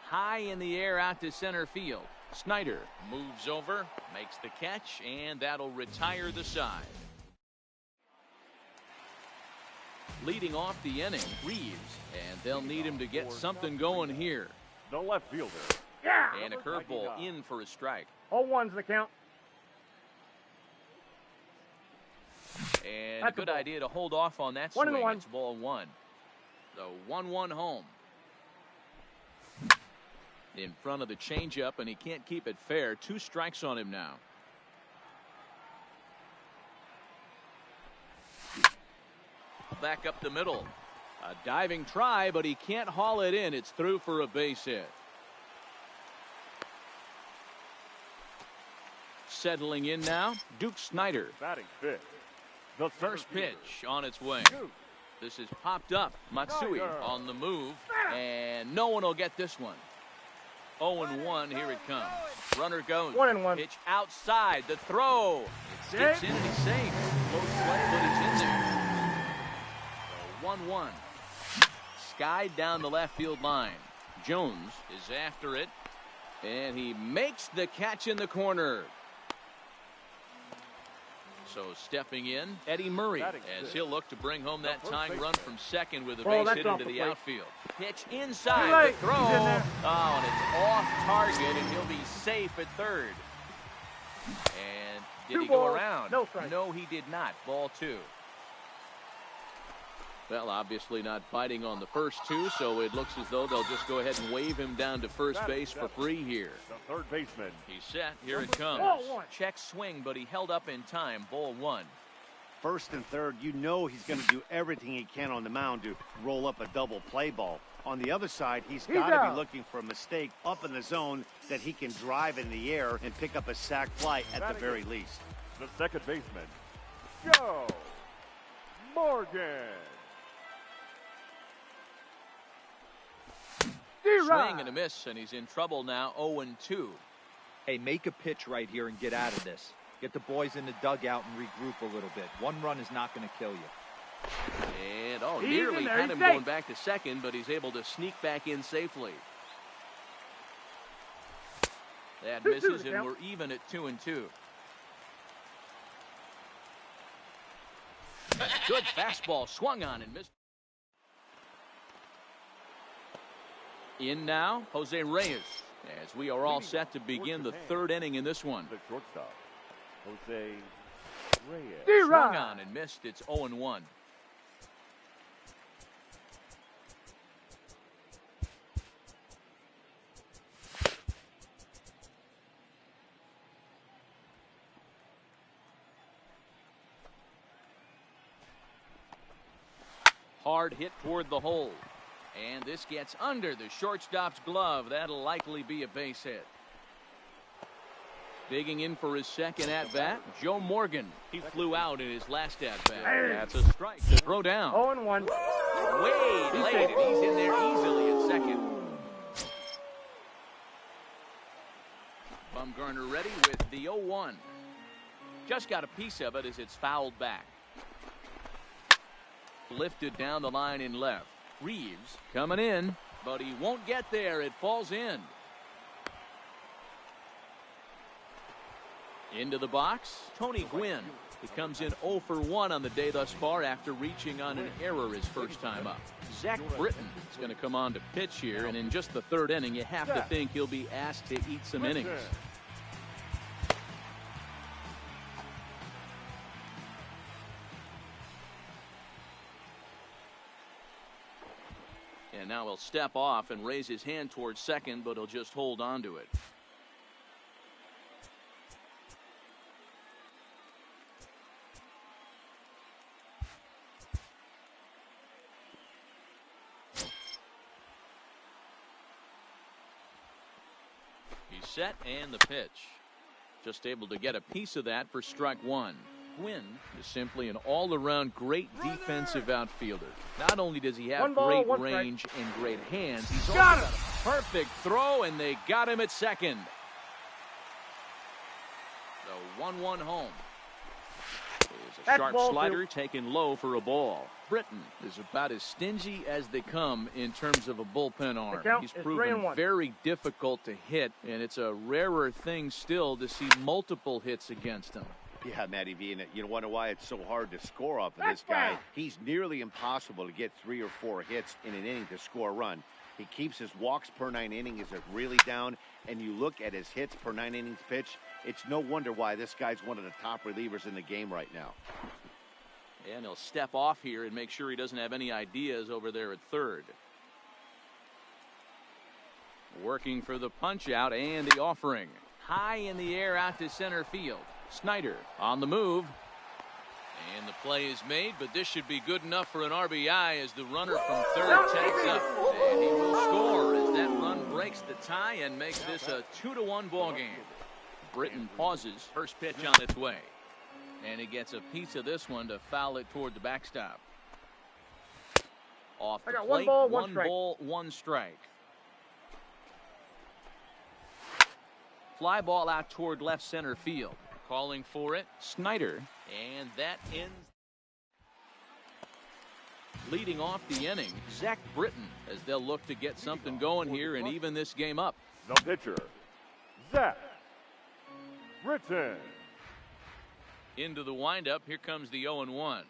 High in the air out to center field. Snyder moves over, makes the catch, and that'll retire the side. Leading off the inning, Reeves, and they'll need him to get something going here. The left fielder. And a curveball in for a strike. 0-1's the count. And a good idea to hold off on that swing. It's ball 1. The 1-1 home. In front of the changeup, and he can't keep it fair. 2 strikes on him now. Back up the middle. A diving try, but he can't haul it in. It's through for a base hit. Settling in now, Duke Snyder. Batting fifth. The first pitch on its way. This is popped up. Matsui on the move, and no one will get this one. 0-1, here it comes. Runner goes. 1-1. Pitch outside. The throw. It skips in and he's safe. Close play, but he's in there. So 1-1. Skied down the left field line. Jones is after it, and he makes the catch in the corner. So stepping in, Eddie Murray, as he'll look to bring home that tying run from second with a base hit into the outfield. Pitch inside, the throw. Oh, and it's off target, and he'll be safe at third. And did he go around? No, he did not. Ball 2. Well, obviously not biting on the first 2, so it looks as though they'll just go ahead and wave him down to first base for free here. The third baseman. He's set. Here it comes. Check swing, but he held up in time. Ball 1. First and third, you know he's going to do everything he can on the mound to roll up a double play ball. On the other side, he's got to be looking for a mistake up in the zone that he can drive in the air and pick up a sac fly at the very least. The second baseman, Joe Morgan. Swing and a miss, and he's in trouble now. 0-2. Hey, make a pitch right here and get out of this. Get the boys in the dugout and regroup a little bit. 1 run is not going to kill you. And nearly had him going back to second, but he's able to sneak back in safely. That misses, and we're even at 2-2. Good fastball swung on and missed. In now, Jose Reyes, as we are all set to begin the 3rd inning in this one. The shortstop, Jose Reyes. Swung on and missed. It's 0-1. Hard hit toward the hole. And this gets under the shortstop's glove. That'll likely be a base hit. Digging in for his second at-bat, Joe Morgan. He flew out in his last at-bat. That's a strike to throw down. 0-1. Way late, and he's in there easily at second. Bumgarner ready with the 0-1. Just got a piece of it as it's fouled back. Lifted down the line in left. Reeves coming in, but he won't get there. It falls in. Into the box, Tony Gwynn. He comes in 0 for 1 on the day thus far after reaching on an error his first time up. Zach Britton is going to come on to pitch here, and in just the third inning, you have to think he'll be asked to eat some innings. And now he'll step off and raise his hand towards second, but he'll just hold on to it. He's set and the pitch. Just able to get a piece of that for strike one. Gwynn is simply an all-around great defensive outfielder. Not only does he have great range and great hands, he's also got a perfect throw, and they got him at second. The 1-1 home. Is a sharp slider taken low for a ball. Britton is about as stingy as they come in terms of a bullpen arm. He's proven very difficult to hit, and it's a rarer thing still to see multiple hits against him. Yeah, Matty V, and you wonder why it's so hard to score off of this guy. He's nearly impossible to get 3 or 4 hits in an inning to score a run. He keeps his walks per 9 innings is really down, and you look at his hits per 9 innings pitch, it's no wonder why this guy's one of the top relievers in the game right now. And he'll step off here and make sure he doesn't have any ideas over there at third. Working for the punch out and the offering. High in the air out to center field. Snyder on the move. And the play is made, but this should be good enough for an RBI as the runner from third tags up. And he will score as that run breaks the tie and makes this a 2-1 ball game. Britton pauses. First pitch on its way. And he gets a piece of this one to foul it toward the backstop. Off the plate, one ball, one strike. Fly ball out toward left center field. Calling for it, Snyder, and that ends. Leading off the inning, Zach Britton, as they'll look to get something going here and even this game up. The pitcher, Zach Britton. Into the windup, here comes the 0-1.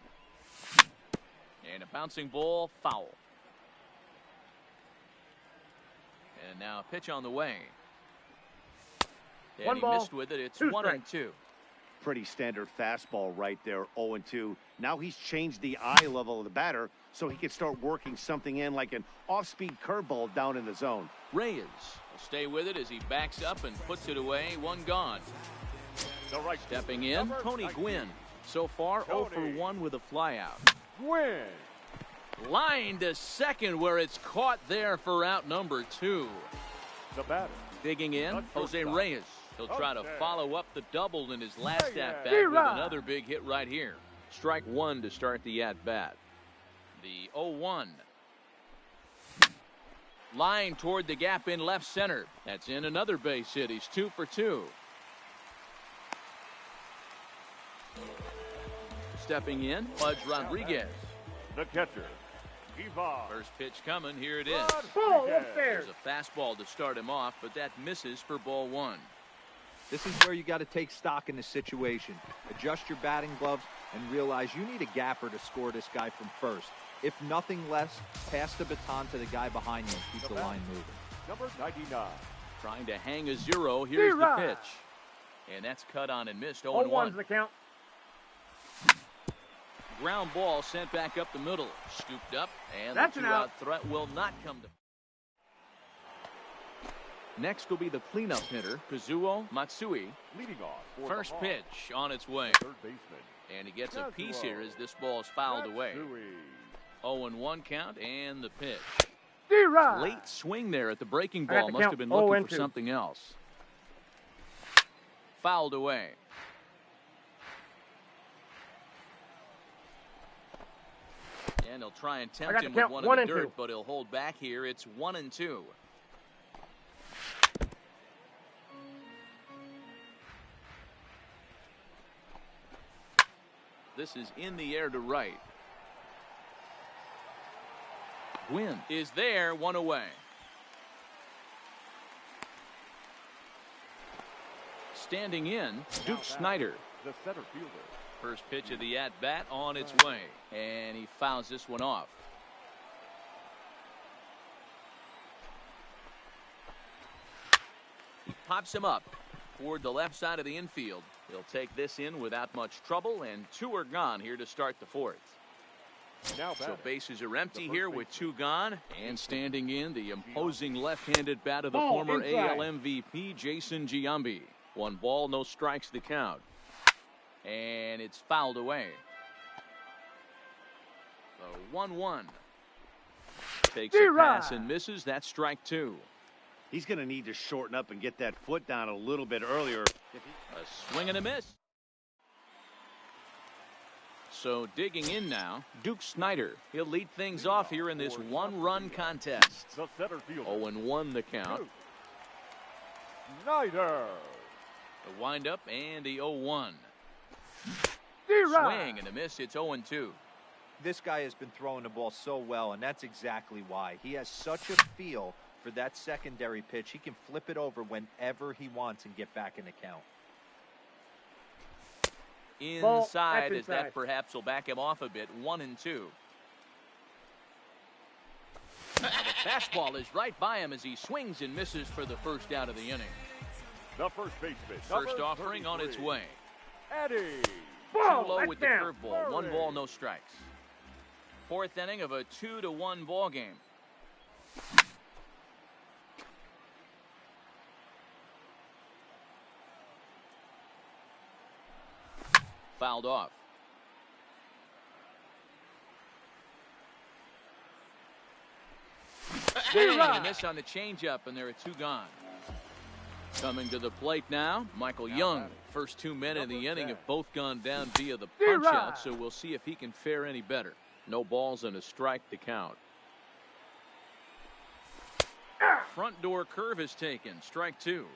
And a bouncing ball, foul. And now a pitch on the way. And he missed with it. It's 1-2. Pretty standard fastball right there, 0-2. Now he's changed the eye level of the batter so he can start working something in like an off-speed curveball down in the zone. Reyes will stay with it as he backs up and puts it away. One gone. Stepping in, Tony Gwynn. So far, 0 for 1 with a flyout. Gwynn. Line to second where it's caught there for out number 2. The batter. Digging in, Jose Reyes. He'll try to follow up the double in his last at-bat with another big hit right here. Strike one to start the at-bat. The 0-1. Line toward the gap in left center. That's in another base hit. He's 2 for 2. Stepping in, Pudge Rodriguez. The catcher, Ivan. First pitch coming. Here it is. There's a fastball to start him off, but that misses for ball one. This is where you got to take stock in the situation. Adjust your batting gloves and realize you need a gapper to score this guy from first. If nothing less, pass the baton to the guy behind you and keep the line moving. Number 99. Trying to hang a 0. Here's the pitch. And that's cut on and missed. 0-1. The count. Ground ball sent back up the middle. Scooped up, and that's the two-out threat will not come to. Next will be the cleanup hitter, Kazuo Matsui. Leading off. First pitch on its way. Third baseman. And he gets a piece here as this ball is fouled away. 0-1 count and the pitch. Late swing there at the breaking ball. Must have been looking for something else. Fouled away. And he'll try and tempt him with one in the dirt, but he'll hold back here. It's 1-2. This is in the air to right. Gwynn is there, 1 away. Standing in, Duke Snyder. The center fielder. First pitch of the at-bat on its way. And he fouls this one off. He pops him up toward the left side of the infield. He'll take this in without much trouble, and 2 are gone here to start the 4th. So bases are empty here with 2 gone. And standing in, the imposing left-handed bat of the former AL MVP, Jason Giambi. 1 ball, no strikes the count. And it's fouled away. The 1-1. Takes a pass and misses. That's strike 2. He's going to need to shorten up and get that foot down a little bit earlier. A swing and a miss. So digging in now, Duke Snyder. He'll lead things off here in this 1-run contest. The center fielder. 0-1 the count. Duke Snyder. The windup and the 0-1. Swing and a miss. It's 0-2. This guy has been throwing the ball so well, and that's exactly why. He has such a feel for that secondary pitch. He can flip it over whenever he wants and get back in the count. Inside, as that perhaps will back him off a bit. 1-2. Now the fastball is right by him as he swings and misses for the first out of the inning. The first baseman. First offering on its way. Eddie. Too low with the curveball. 1 ball, no strikes. 4th inning of a 2-1 ball game. Fouled off. Swing and a miss on the changeup, and there are 2 gone. Coming to the plate now, Michael Young. First 2 men in the inning have both gone down via the punch-out, so we'll see if he can fare any better. No balls and a strike to count. Front door curve is taken. Strike 2.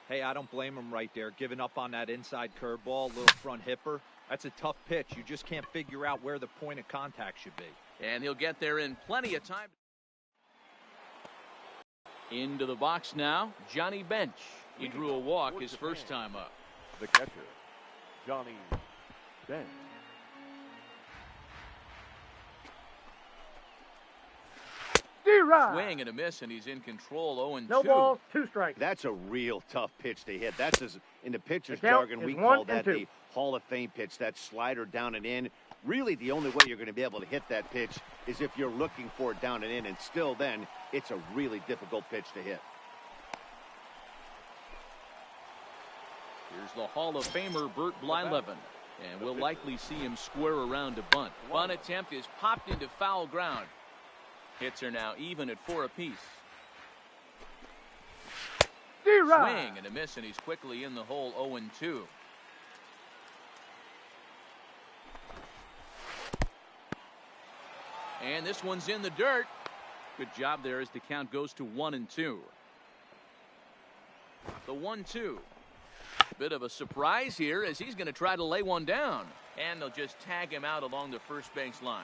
Hey, I don't blame him right there. Giving up on that inside curveball, little front hipper. That's a tough pitch. You just can't figure out where the point of contact should be. And he'll get there in plenty of time. Into the box now, Johnny Bench. He drew a walk his first time up. The catcher, Johnny Bench. Swing and a miss, and he's in control. 0-2. No balls, 2 strikes. That's a real tough pitch to hit. That's in the pitcher's jargon, we call that the Hall of Fame pitch. That slider down and in. Really, the only way you're going to be able to hit that pitch is if you're looking for it down and in, and still then, it's a really difficult pitch to hit. Here's the Hall of Famer Bert Blyleven, and we'll likely see him square around to bunt. Bunt attempt is popped into foul ground. Hits are now even at 4 apiece. Swing and a miss, and he's quickly in the hole. 0-2. And this one's in the dirt. Good job there as the count goes to 1-2. The 1-2. Bit of a surprise here as he's going to try to lay one down. And they'll just tag him out along the first base line.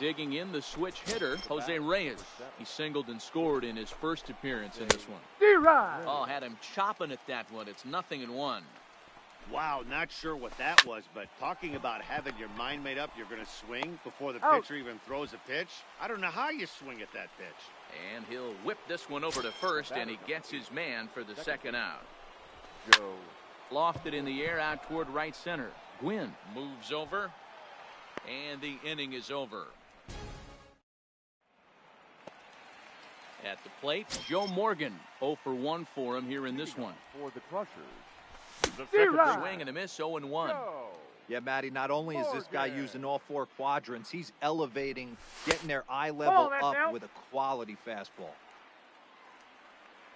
Digging in, the switch hitter, Jose Reyes. He singled and scored in his first appearance in this one. Oh, had him chopping at that one. It's 0-1. Wow, not sure what that was, but talking about having your mind made up, you're going to swing before the pitcher even throws a pitch. I don't know how you swing at that pitch. And he'll whip this one over to first, and he gets his man for the second out. Joe. Lofted in the air out toward right center. Gwynn moves over, and the inning is over. At the plate, Joe Morgan. 0 for 1 for him here in this one. For the Crushers. The second swing and a miss. 0-1. Yeah, Matty, not only is this guy using all 4 quadrants, he's elevating, getting their eye level up with a quality fastball.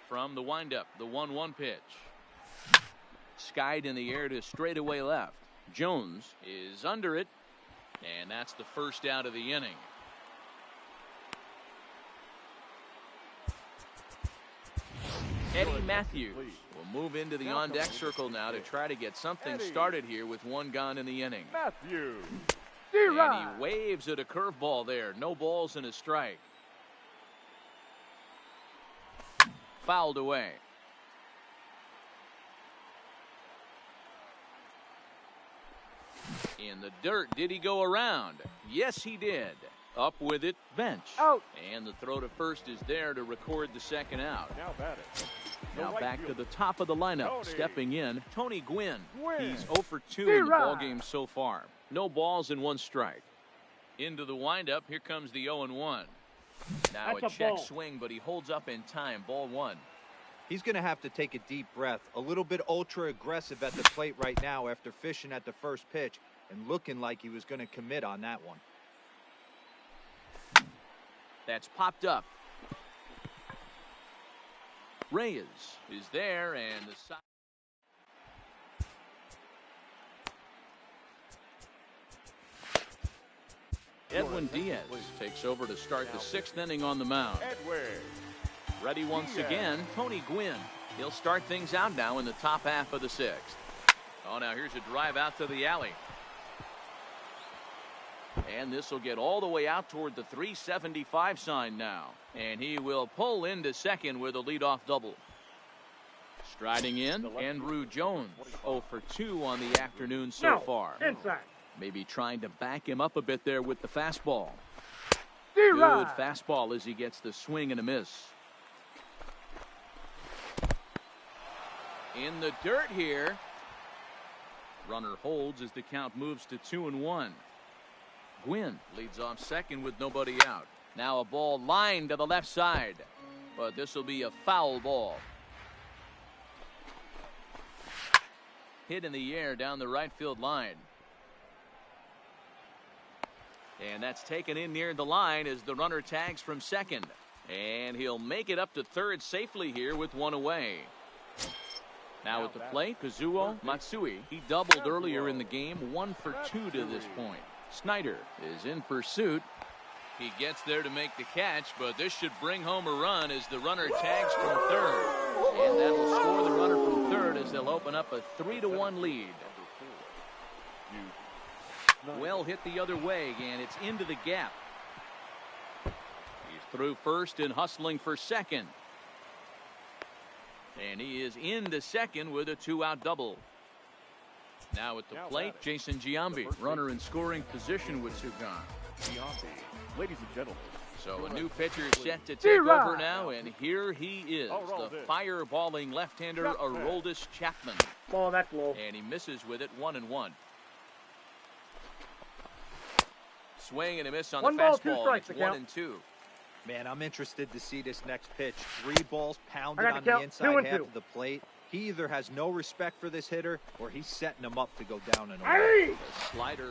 From the windup, the 1-1 pitch. Skied in the air to straightaway left. Jones is under it, and that's the first out of the inning. Eddie Matthews will move into the on-deck circle now to try to get something started here with 1 gone in the inning. Matthews. And he waves at a curveball there. No balls and a strike. Fouled away. In the dirt, did he go around? Yes, he did. Up with it, bench. Out. And the throw to first is there to record the second out. Now batting. Now back to the top of the lineup. Stepping in, Tony Gwynn. He's 0 for 2 in the ballgame so far. No balls and 1 strike. Into the windup, here comes the 0-1. Now That's a a check ball. swing, but he holds up in time. Ball 1. He's going to have to take a deep breath. A little bit ultra aggressive at the plate right now after fishing at the first pitch and looking like he was going to commit on that one. That's popped up. Reyes is there, and the side. Edwin Diaz takes over to start the 6th inning on the mound. Ready once again, Tony Gwynn. He'll start things out now in the top half of the 6th. Oh, now here's a drive out to the alley. And this will get all the way out toward the 375 sign now. And he will pull into second with a leadoff double. Striding in, Andrew Jones. 0 for 2 on the afternoon so far. Inside. Maybe trying to back him up a bit there with the fastball. D-Rod. Good fastball as he gets the swing and a miss. In the dirt here. Runner holds as the count moves to 2-1. Gwynn leads off second with nobody out. Now a ball lined to the left side. But this will be a foul ball. Hit in the air down the right field line. And that's taken in near the line as the runner tags from second. And he'll make it up to third safely here with 1 away. Now at the plate, Kazuo Matsui. He doubled earlier in the game, 1 for 2 to this point. Snyder is in pursuit. He gets there to make the catch, but this should bring home a run as the runner tags from third. And that will score the runner from third as they'll open up a 3-1 lead. Well hit the other way, and it's into the gap. He's through first and hustling for second. And he is into second with a 2-out double. Now at the plate, Jason Giambi, runner in scoring position with 2 gone. Giambi, ladies and gentlemen. So a new pitcher set to take over now, and here he is, the fireballing left-hander Aroldis Chapman. Ball, that's low. And he misses with it, 1-1. Swing and a miss on the fastball. It's 1-2. Man, I'm interested to see this next pitch. 3 balls pounded on the inside half of the plate. He either has no respect for this hitter or he's setting him up to go down and away. The slider.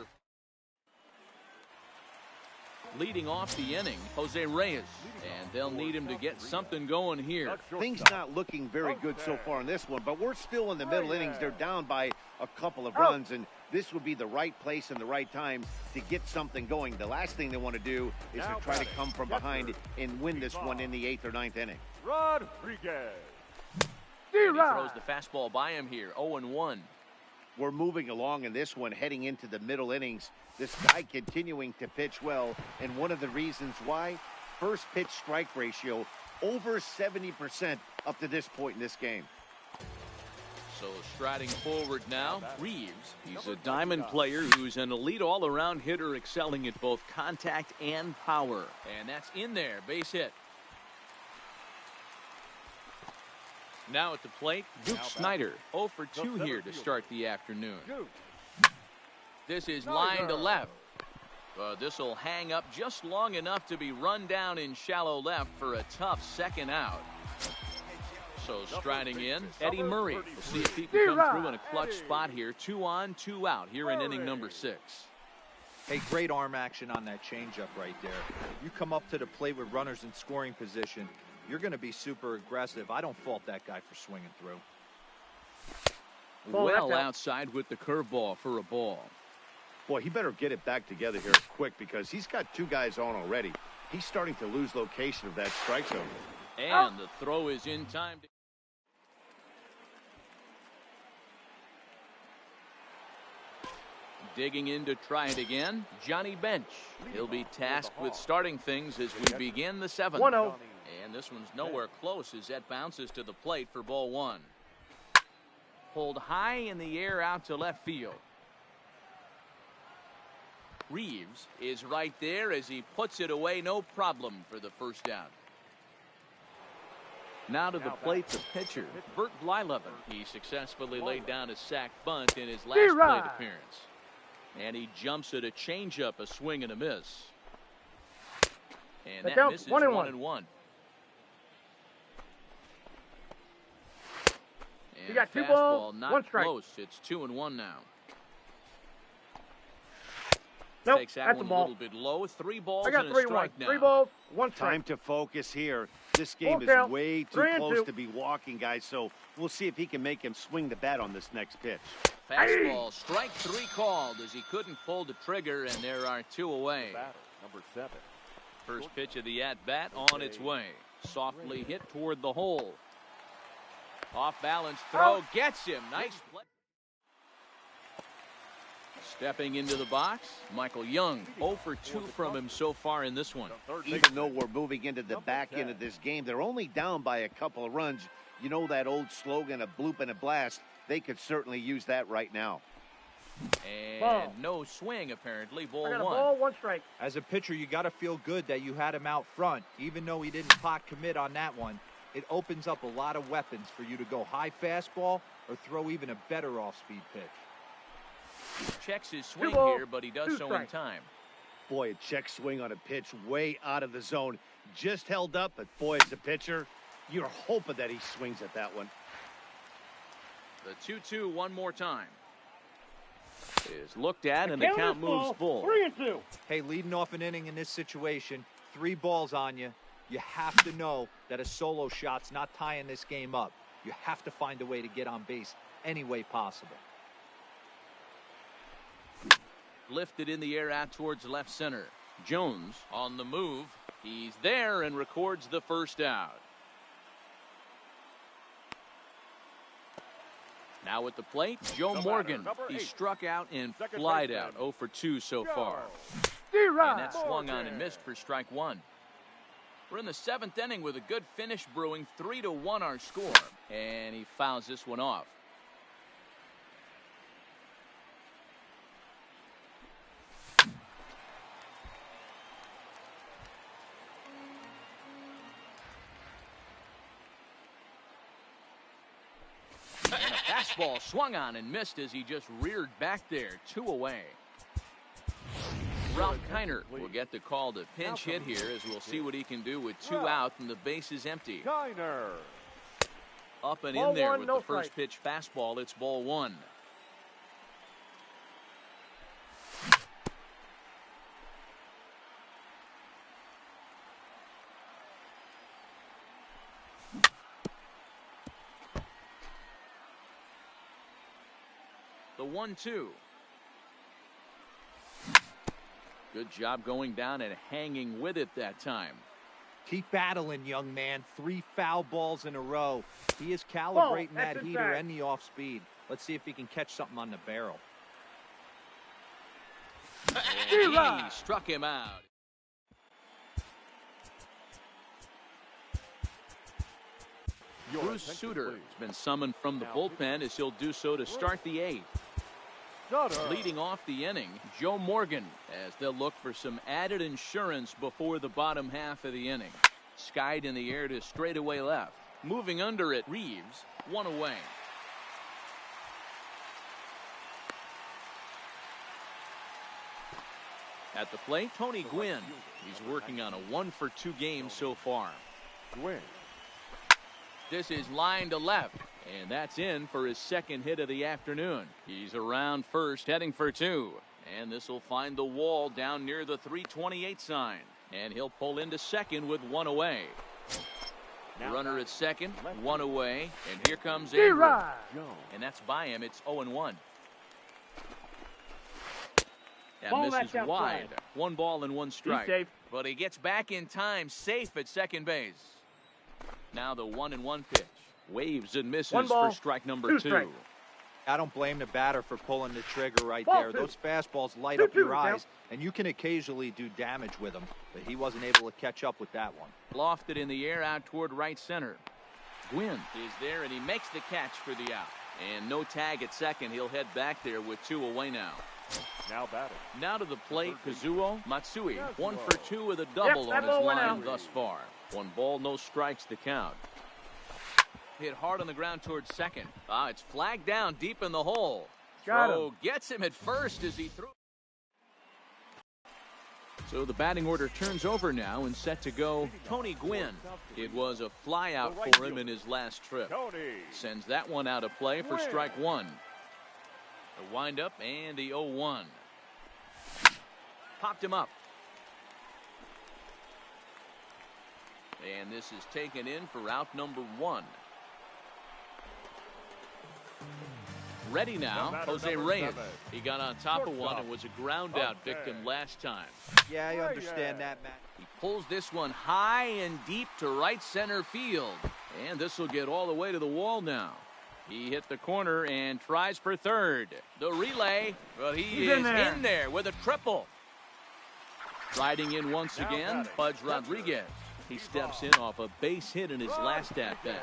Leading off the inning, Jose Reyes. And they'll need him to get something going here. Things not looking very good so far in this one, but we're still in the middle innings. They're down by a couple of runs, and this would be the right place and the right time to get something going. The last thing they want to do is to try to come from behind and win this one in the 8th or 9th inning. Rodriguez. And he throws the fastball by him here, 0-1. We're moving along in this one, heading into the middle innings. This guy continuing to pitch well, and one of the reasons why, first pitch strike ratio over 70% up to this point in this game. So striding forward now, Reeves. He's a diamond player who's an elite all-around hitter, excelling at both contact and power. And that's in there, base hit. Now at the plate, Duke Snyder, 0 for 2 here to start the afternoon. This is line to left. This will hang up just long enough to be run down in shallow left for a tough second out. So striding in, Eddie Murray. We'll see if he can come through in a clutch spot here. 2 on, 2 out here in inning number 6. Hey, great arm action on that changeup right there. You come up to the plate with runners in scoring position, you're going to be super aggressive. I don't fault that guy for swinging through. Well outside with the curveball for a ball. Boy, he better get it back together here quick because he's got 2 guys on already. He's starting to lose location of that strike zone. And the throw is in time. Digging in to try it again, Johnny Bench. He'll be tasked with starting things as we begin the 7th. 1-0. And this one's nowhere close as that bounces to the plate for ball 1. Pulled high in the air out to left field. Reeves is right there as he puts it away, no problem for the first down. Now to the plate, the pitcher, Bert Blyleven. He successfully laid down a sac bunt in his last plate appearance. And he jumps at a changeup, a swing and a miss. And that misses 1-1. You got 2 balls, not 1 strike. Close. It's 2-1 now. Nope, Takes that that's one a ball. little bit low. 3 balls I got and a 3-1. strike now. 3 balls, 1 strike. Time to focus here. This game is count. way too 3-2. close to be walking, guys, so we'll see if he can make him swing the bat on this next pitch. Fastball, strike 3 called as he couldn't pull the trigger, and there are 2 away. Number 7. First pitch of the at-bat on its way. Softly hit toward the hole. Off-balance throw gets him. Nice play. Stepping into the box, Michael Young. 0 for 2 from him so far in this one. Even though we're moving into the back end of this game, they're only down by a couple of runs. You know that old slogan, a bloop and a blast. They could certainly use that right now. And no swing, apparently. Ball I got a 1. ball, 1 strike. As a pitcher, you got to feel good that you had him out front. Even though he didn't pot commit on that one, it opens up a lot of weapons for you to go high fastball or throw even a better off-speed pitch. Checks his swing balls, here, but he does 2 so in strikes. time. Boy, a check swing on a pitch way out of the zone. Just held up, but boy, as a pitcher, you're hoping that he swings at that one. The 2-2 one more time. Is looked at, and the count moves full. 3-2. Hey, leading off an inning in this situation, 3 balls on you. You have to know that a solo shot's not tying this game up. You have to find a way to get on base any way possible. Lifted in the air out towards left center. Jones on the move. He's there and records the first out. Now at the plate, Joe Morgan. He struck out and flied out. 0 for 2 so far. And that swung on and missed for strike 1. We're in the 7th inning with a good finish brewing. 3-1 our score. And he fouls this one off. And a fastball swung on and missed as he just reared back there. 2 away. Ralph Kiner will get the call to pinch hit here as we'll see what he can do with 2 out and the base is empty. Kiner. Up and Ball in there 1, with no the first pitch fastball. It's ball 1. The 1-2. Good job going down and hanging with it that time. Keep battling, young man. 3 foul balls in a row. He is calibrating that heater and the off speed. Let's see if he can catch something on the barrel. And he struck him out. Bruce Sutter has been summoned from the bullpen as he'll do so to start the 8th. Leading off the inning, Joe Morgan, as they'll look for some added insurance before the bottom half of the inning. Skied in the air to straightaway left. Moving under it, Reeves, 1 away. At the plate, Tony Gwynn. He's working on a 1 for 2 game so far. Gwynn. This is line to left, and that's in for his 2nd hit of the afternoon. He's around first, heading for 2, and this will find the wall down near the 328 sign, and he'll pull into 2nd with 1 away. Runner at 2nd, 1 away, and here comes Andrew, and that's by him. It's 0-1. That misses wide. 1 ball and 1 strike, but he gets back in time, safe at second base. Now the 1-1 pitch. Waves and misses for strike number 2. I don't blame the batter for pulling the trigger right there. Those fastballs light up your eyes, and you can occasionally do damage with them, but he wasn't able to catch up with that one. Lofted in the air out toward right center. Gwynn is there, and he makes the catch for the out. And no tag at 2nd. He'll head back there with 2 away now. Now batting. Now to the plate, Kazuo Matsui. Yes, 1 well. for 2 with a double Yep, that on his ball went line out. thus far. 1 ball, no strikes to count. Hit hard on the ground towards second. It's flagged down deep in the hole. Got Throw him. gets him at first as he threw. So the batting order turns over now and set to go Tony Gwynn. It was a fly out for him in his last trip. Tony. Sends that one out of play for strike one. The windup and the 0-1. Popped him up. And this is taken in for out number 1. Ready now, Jose Reyes. He got on top of one and was a ground out victim last time. Yeah, I understand that, Matt. He pulls this one high and deep to right center field. And this will get all the way to the wall now. He hit the corner and tries for third. The relay, but he's in there with a triple. Riding in once again, Pudge Rodriguez. He steps in off a base hit in his last at-bat.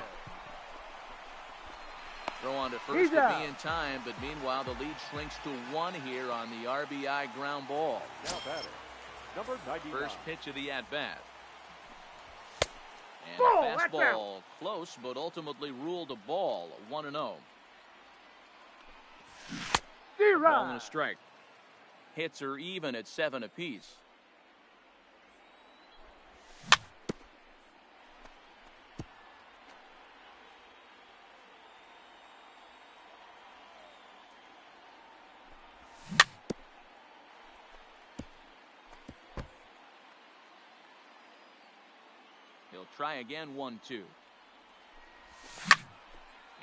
Throw on to first to be in time, but meanwhile the lead shrinks to 1 here on the RBI ground ball. Now batting. Number 99. First pitch of the at-bat. And Ball, a that's fastball close, but ultimately ruled a ball, 1-0. Ball and a strike. Hits are even at 7 apiece. He'll try again, 1-2.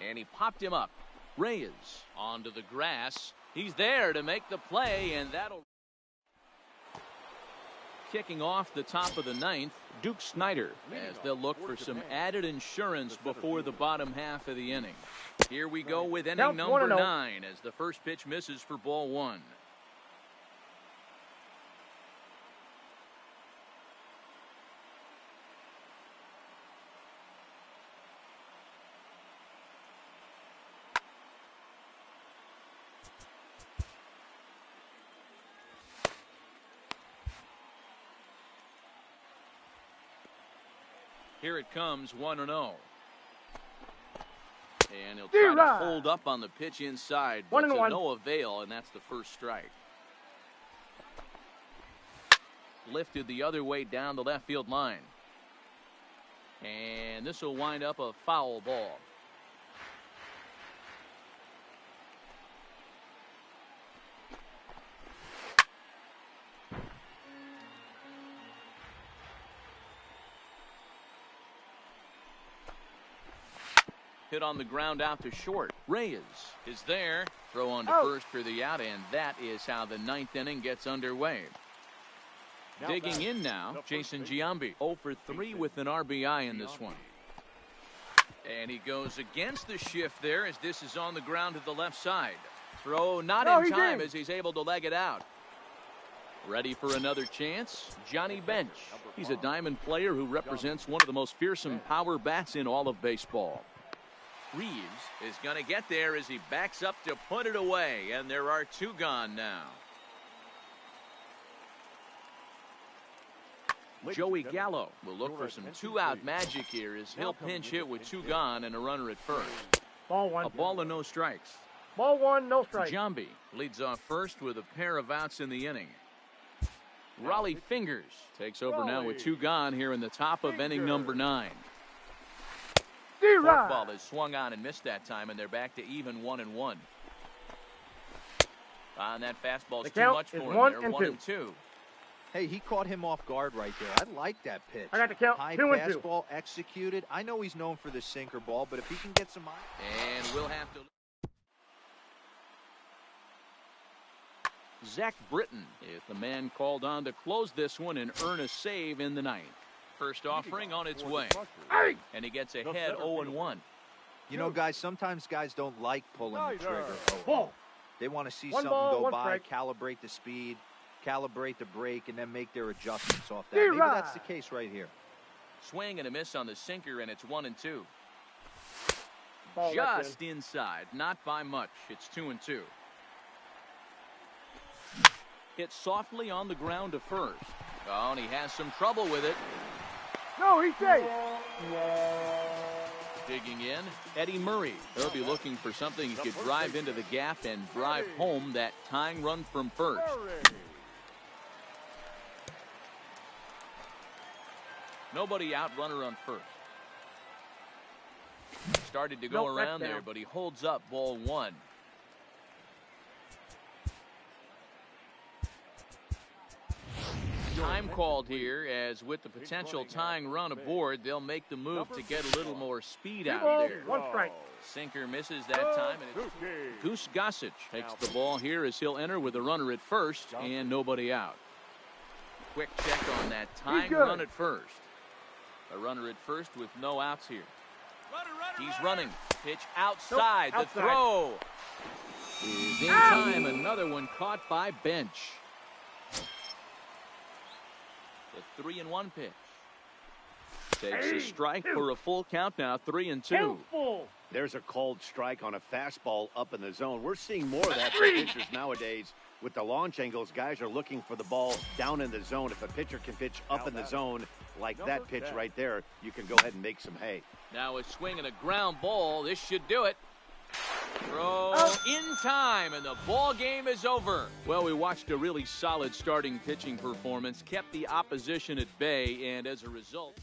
And he popped him up. Reyes onto the grass. He's there to make the play, and that'll... Kicking off the top of the 9th, Duke Snyder, as they'll look for some added insurance before the bottom half of the inning. Here we go with inning number 9 as the first pitch misses for ball 1. Here it comes, 1-0. And he'll try to hold up on the pitch inside, but to no avail, and that's the first strike. Lifted the other way down the left field line. And this will wind up a foul ball. Hit on the ground out to short. Reyes is there. Throw on to first for the out, and that is how the 9th inning gets underway. Digging in now, Jason Giambi. 0 for 3 with an RBI in this one. And he goes against the shift there as this is on the ground to the left side. Throw not in time as he's able to leg it out. Ready for another chance, Johnny Bench. He's a diamond player who represents one of the most fearsome power bats in all of baseball. Reeves is going to get there as he backs up to put it away, and there are 2 gone now. Joey Gallo will look for some 2-out magic here as he'll pinch hit with 2 gone and a runner at first. Ball 1. A ball and no strikes. Ball 1, no strikes. Giambi leads off first with a pair of outs in the inning. Raleigh Fingers takes over now with 2 gone here in the top of inning number 9. Ball is swung on and missed that time, and they're back to even 1-1. On that fastball's too much for him. They're 1-2. Hey, he caught him off guard right there. I like that pitch. I got the count. High 2-2. fastball executed. I know he's known for the sinker ball, but if he can get some... And we'll have to... Zach Britton is the man called on to close this one and earn a save in the 9th. First offering on its way. And he gets ahead 0-1. You know, guys, sometimes guys don't like pulling the trigger. Ball. They want to see something go by, calibrate the speed, calibrate the break, and then make their adjustments off that. Maybe that's the case right here. Swing and a miss on the sinker, and it's 1-2. Ball Just inside, not by much. It's 2-2. Hit softly on the ground to first. Oh, and he has some trouble with it. No, he's safe. Digging in, Eddie Murray. He'll be looking for something he could drive into the gap and drive home that tying run from first. Nobody out, runner on first. Started to go around there, but he holds up ball one. Time called here, as with the potential tying run aboard, they'll make the move to get a little more speed out there. One strike. Sinker misses that time, and it's Goose Gossage takes the ball here as he'll enter with a runner at first and nobody out. Quick check on that tying run at first. A runner at first with no outs here. He's running. Pitch outside. The throw is in time. Another one caught by Bench. The 3-1 pitch. Takes a strike for a full count now, 3-2. There's a called strike on a fastball up in the zone. We're seeing more of that for pitchers nowadays. With the launch angles, guys are looking for the ball down in the zone. If a pitcher can pitch up in the zone like that pitch right there, you can go ahead and make some hay. Now a swing and a ground ball. This should do it. Throw in time, and the ball game is over. Well, we watched a really solid starting pitching performance, kept the opposition at bay, and as a result...